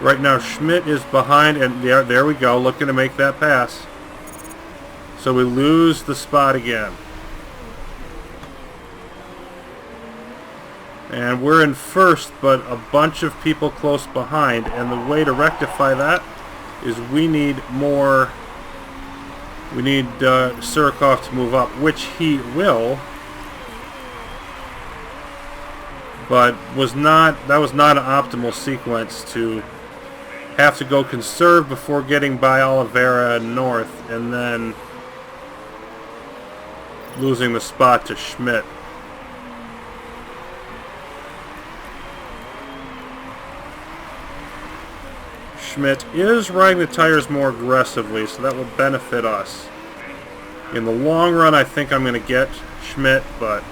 Right now, Schmidt is behind, and there we go, looking to make that pass. So we lose the spot again. And we're in first, but a bunch of people close behind, and the way to rectify that is we need more... We need Surikov to move up, which he will. But that was not an optimal sequence to have to go conserve before getting by Oliveira north and then losing the spot to Schmidt. Schmidt is riding the tires more aggressively, so that will benefit us. In the long run, I think I'm going to get Schmidt, but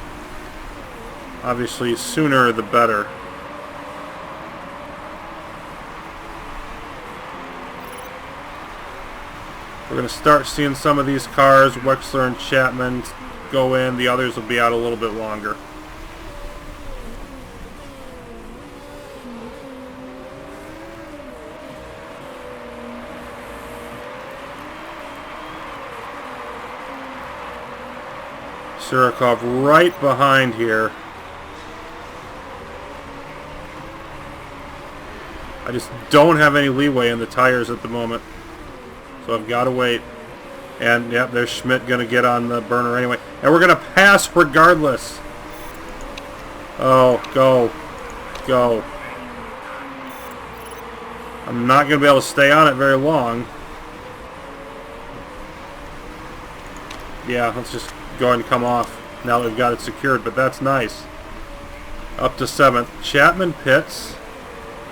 obviously sooner the better. We're going to start seeing some of these cars, Wexler and Chapman, go in. The others will be out a little bit longer. Surikov right behind here. I just don't have any leeway in the tires at the moment. So I've got to wait. And, yep, there's Schmidt going to get on the burner anyway. And we're going to pass regardless. Oh, go. Go. I'm not going to be able to stay on it very long. Yeah, let's just go ahead and come off now that we've got it secured. But that's nice. Up to 7th. Chapman pits.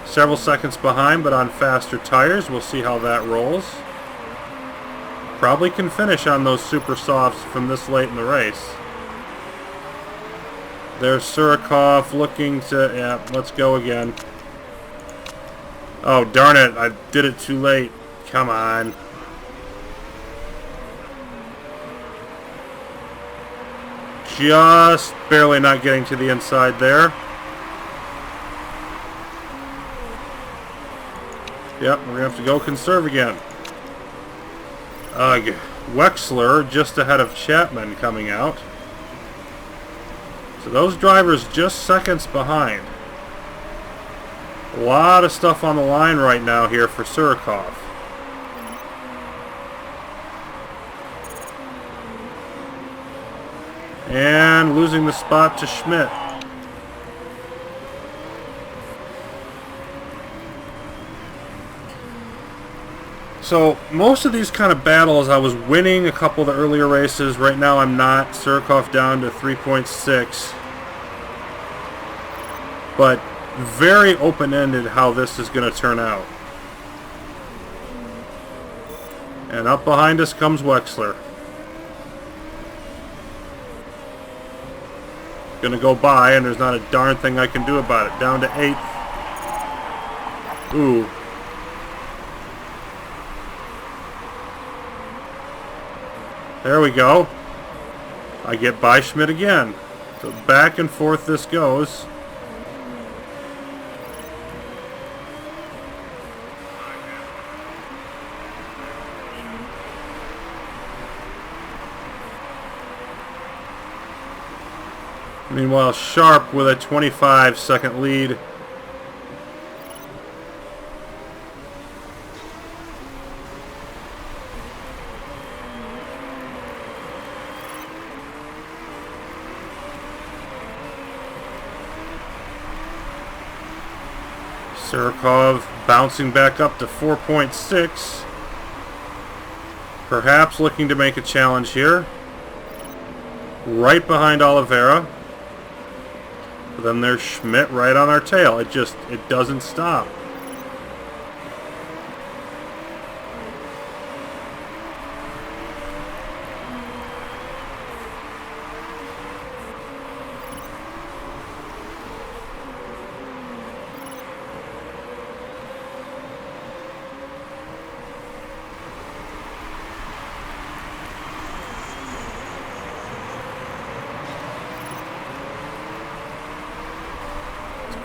Several seconds behind, but on faster tires. We'll see how that rolls. Probably can finish on those super softs from this late in the race. There's Surikov looking to... Yeah, let's go again. Oh, darn it. I did it too late. Come on. Just barely not getting to the inside there. Yep, we're going to have to go conserve again. Wexler just ahead of Chapman coming out. So those drivers just seconds behind. A lot of stuff on the line right now here for Surikov. And losing the spot to Schmidt. So most of these kind of battles, I was winning a couple of the earlier races. Right now I'm not. Surikov down to 3.6. But very open-ended how this is going to turn out. And up behind us comes Wexler. Going to go by, and there's not a darn thing I can do about it. Down to 8th. Ooh. There we go. I get by Schmidt again. So back and forth this goes. Meanwhile, Sharp with a 25-second lead. Surikov bouncing back up to 4.6. Perhaps looking to make a challenge here. Right behind Oliveira. But then there's Schmidt right on our tail. It doesn't stop.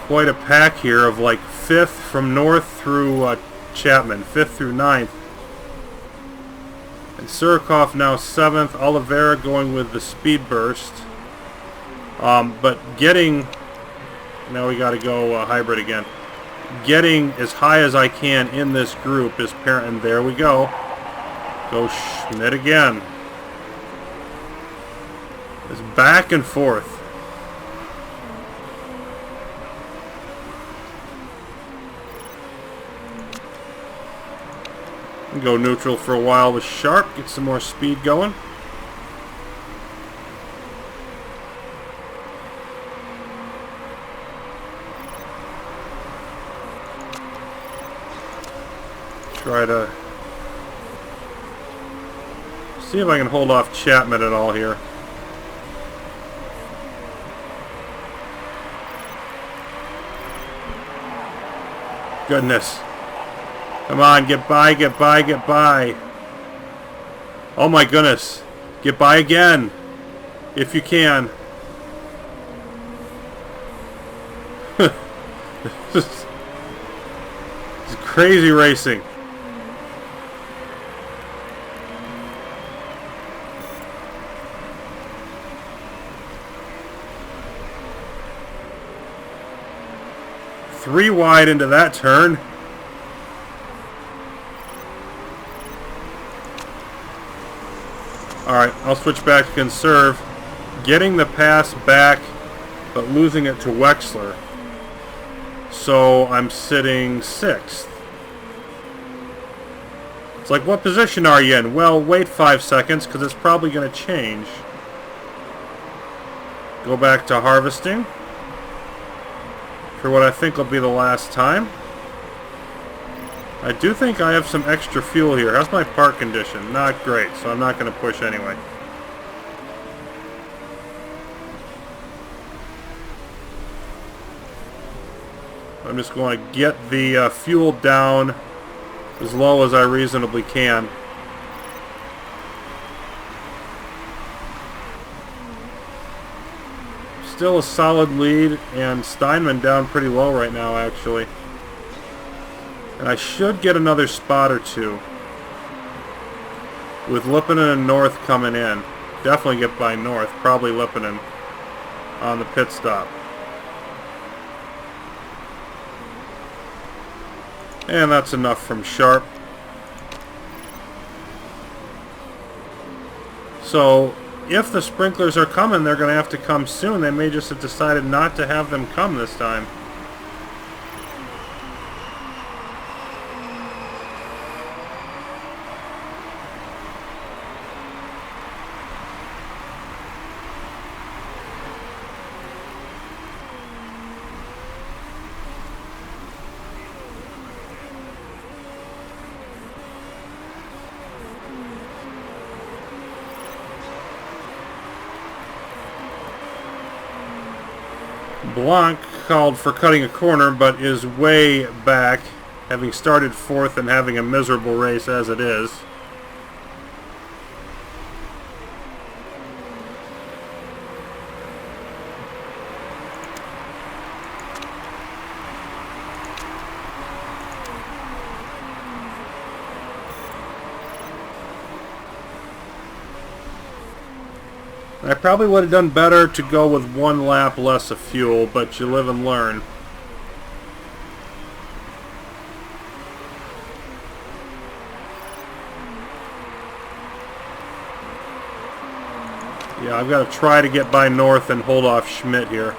Quite a pack here of like 5th from north through Chapman, 5th through 9th. And Surikov now 7th, Oliveira going with the speed burst. But getting, now we got to go hybrid again. Getting as high as I can in this group is parent, and there we go. Go Schmidt again. It's back and forth. Go neutral for a while with Sharp, get some more speed going. Try to see if I can hold off Chapman at all here. Goodness. Come on, get by, get by, get by. Oh my goodness. Get by again. If you can. This is crazy racing. Three wide into that turn. Alright, I'll switch back to conserve. Getting the pass back, but losing it to Wexler. So I'm sitting 6th. It's like, what position are you in? Well, wait 5 seconds, because it's probably going to change. Go back to harvesting. For what I think will be the last time. I do think I have some extra fuel here. How's my park condition? Not great, so I'm not going to push anyway. I'm just going to get the fuel down as low as I reasonably can. Still a solid lead, and Steinman down pretty low right now, actually. And I should get another spot or two. With Lipinen and North coming in. Definitely get by North. Probably Lipinen on the pit stop. And that's enough from Sharp. So if the sprinklers are coming, they're going to have to come soon. They may just have decided not to have them come this time. Blanc called for cutting a corner, but is way back, having started fourth and having a miserable race as it is. I probably would have done better to go with one lap less of fuel, but you live and learn. Yeah, I've got to try to get by North and hold off Schmidt here.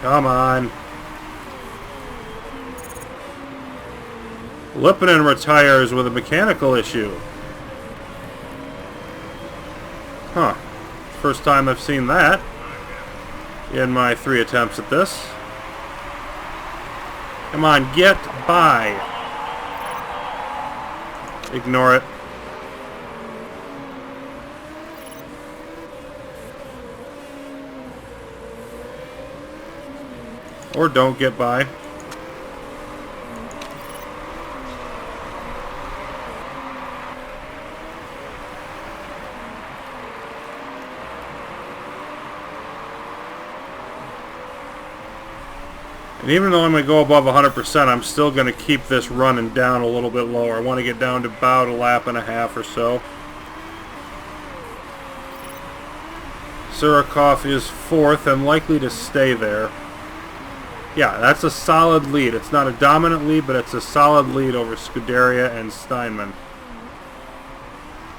Come on. Lippinen retires with a mechanical issue. Huh. First time I've seen that in my 3 attempts at this. Come on, get by. Ignore it. Or don't get by. And even though I'm going to go above 100%, I'm still going to keep this running down a little bit lower. I want to get down to about a lap and a half or so. Surikov is fourth and likely to stay there. Yeah, that's a solid lead. It's not a dominant lead, but it's a solid lead over Scuderia and Steinman.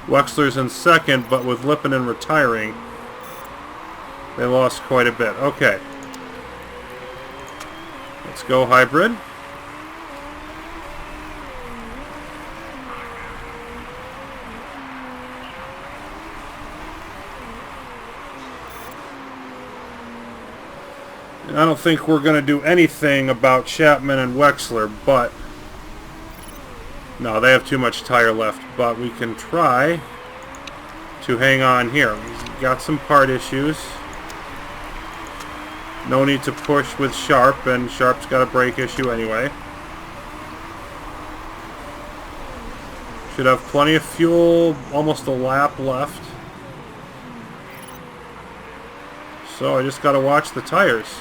Wexler's in second, but with Lippinen retiring, they lost quite a bit. Okay. Let's go hybrid. I don't think we're going to do anything about Chapman and Wexler, but no, they have too much tire left, but we can try to hang on here. We've got some part issues. No need to push with Sharp, and Sharp's got a brake issue anyway. Should have plenty of fuel, almost a lap left. So I just got to watch the tires.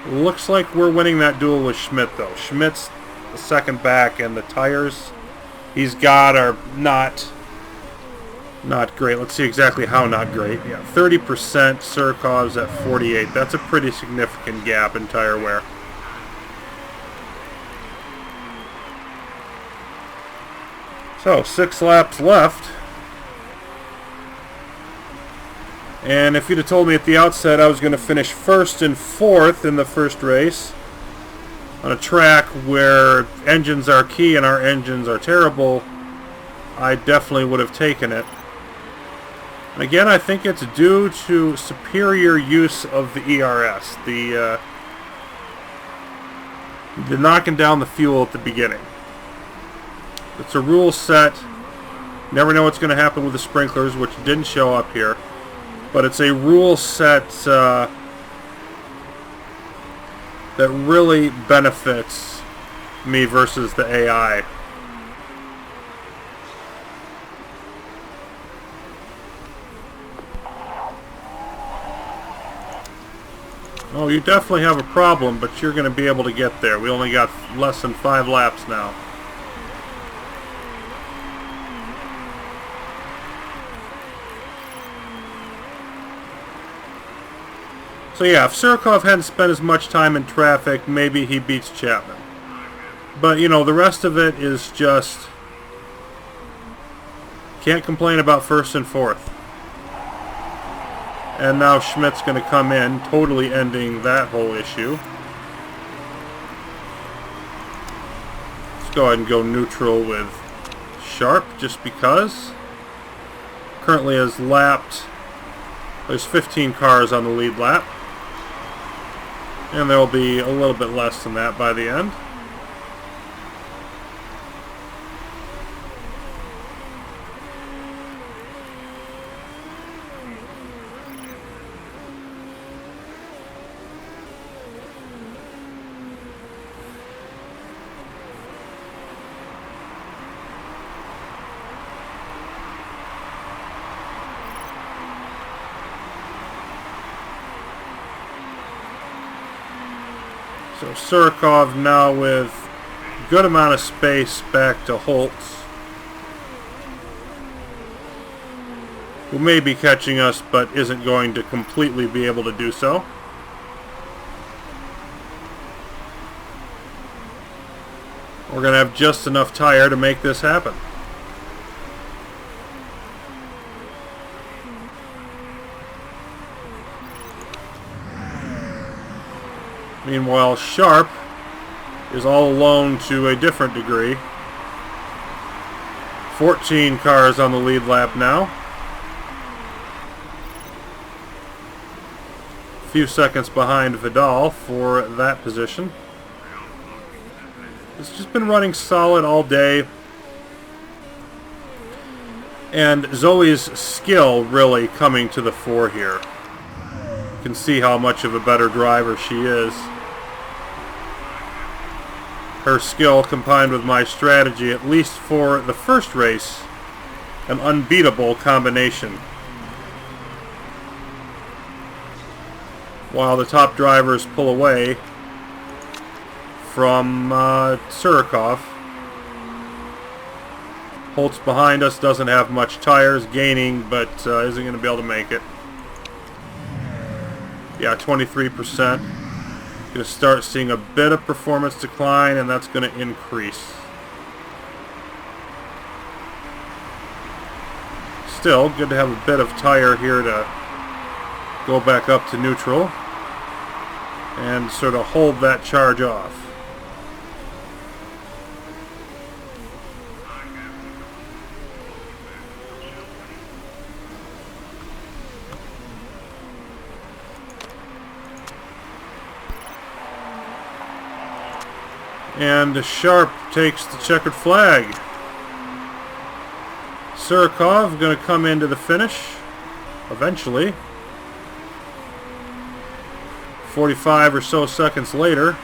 Looks like we're winning that duel with Schmidt, though. Schmidt's the second back, and the tires he's got are not great. Let's see exactly how not great. Yeah, 30%, Surikov's at 48. That's a pretty significant gap in tire wear. So, 6 laps left. And if you'd have told me at the outset I was going to finish first and fourth in the first race on a track where engines are key and our engines are terrible, I definitely would have taken it. And again, I think it's due to superior use of the ERS, the knocking down the fuel at the beginning. It's a rule set. Never know what's going to happen with the sprinklers, which didn't show up here. But it's a rule set that really benefits me versus the AI. Oh, you definitely have a problem, but you're going to be able to get there. We only got less than 5 laps now. So yeah, if Surikov hadn't spent as much time in traffic, maybe he beats Chapman. But, you know, the rest of it is just... Can't complain about first and fourth. And now Schmidt's going to come in, totally ending that whole issue. Let's go ahead and go neutral with Sharp, just because. Currently has lapped... There's 15 cars on the lead lap. And there will be a little bit less than that by the end. So Surikov now with a good amount of space back to Holtz, who may be catching us but isn't going to completely be able to do so. We're going to have just enough tire to make this happen. Meanwhile, Sharp is all alone to a different degree. 14 cars on the lead lap now. A few seconds behind Vidal for that position. It's just been running solid all day. And Zoe's skill really coming to the fore here. You can see how much of a better driver she is. Her skill combined with my strategy, at least for the first race, an unbeatable combination. While the top drivers pull away from Surikov. Holtz behind us doesn't have much tires, gaining, but isn't going to be able to make it. Yeah, 23%. Going to start seeing a bit of performance decline, and that's going to increase. Still, good to have a bit of tire here to go back up to neutral and sort of hold that charge off. And Sharp takes the checkered flag. Surikov going to come into the finish eventually. 45 or so seconds later.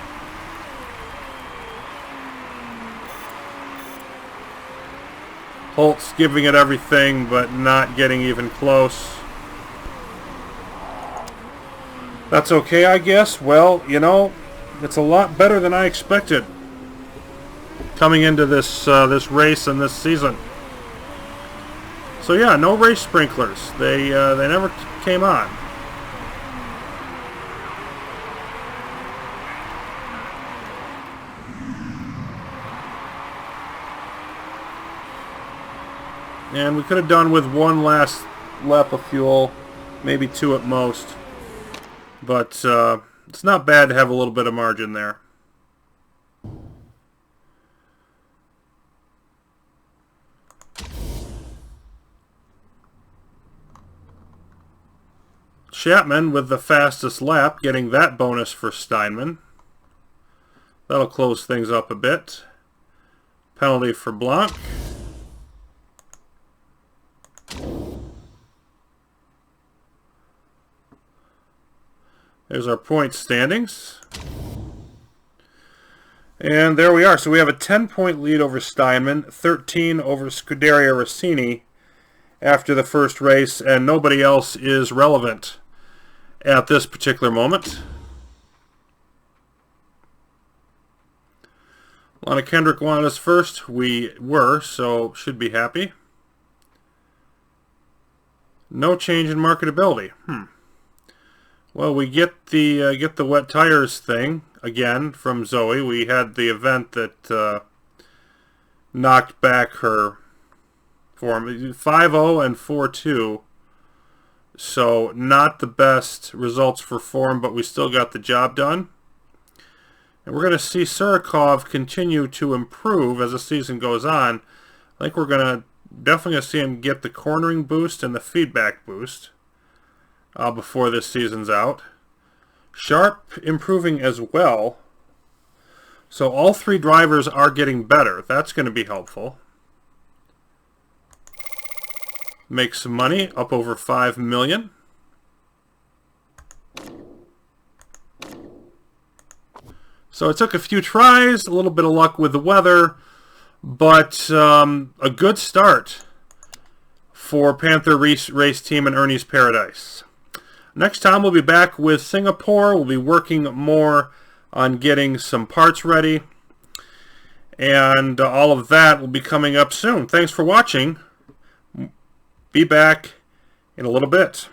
Holtz giving it everything but not getting even close. That's okay, I guess. Well, you know, it's a lot better than I expected coming into this this race and this season. So yeah, no race sprinklers. They never came on. And we could have done with one last lap of fuel, maybe two at most. But it's not bad to have a little bit of margin there. Chapman with the fastest lap, getting that bonus for Steinman. That'll close things up a bit. Penalty for Blanc. There's our point standings. And there we are. So we have a 10-point lead over Steinman, 13 over Scuderia Rossini after the first race, and nobody else is relevant at this particular moment. Lana Kendrick wanted us first. We were, so should be happy. No change in marketability. Well, we get the wet tires thing again from Zoe. We had the event that knocked back her form 5-0 and 4-2. So not the best results for form, but we still got the job done. And we're going to see Surikov continue to improve as the season goes on. I think we're definitely going to see him get the cornering boost and the feedback boost before this season's out. Sharp improving as well. So all three drivers are getting better. That's going to be helpful. Make some money, up over $5 million. So it took a few tries, a little bit of luck with the weather, but a good start for Panther Race Team and Ernie's Paradise. Next time we'll be back with Singapore. We'll be working more on getting some parts ready, and all of that will be coming up soon. Thanks for watching. Be back in a little bit.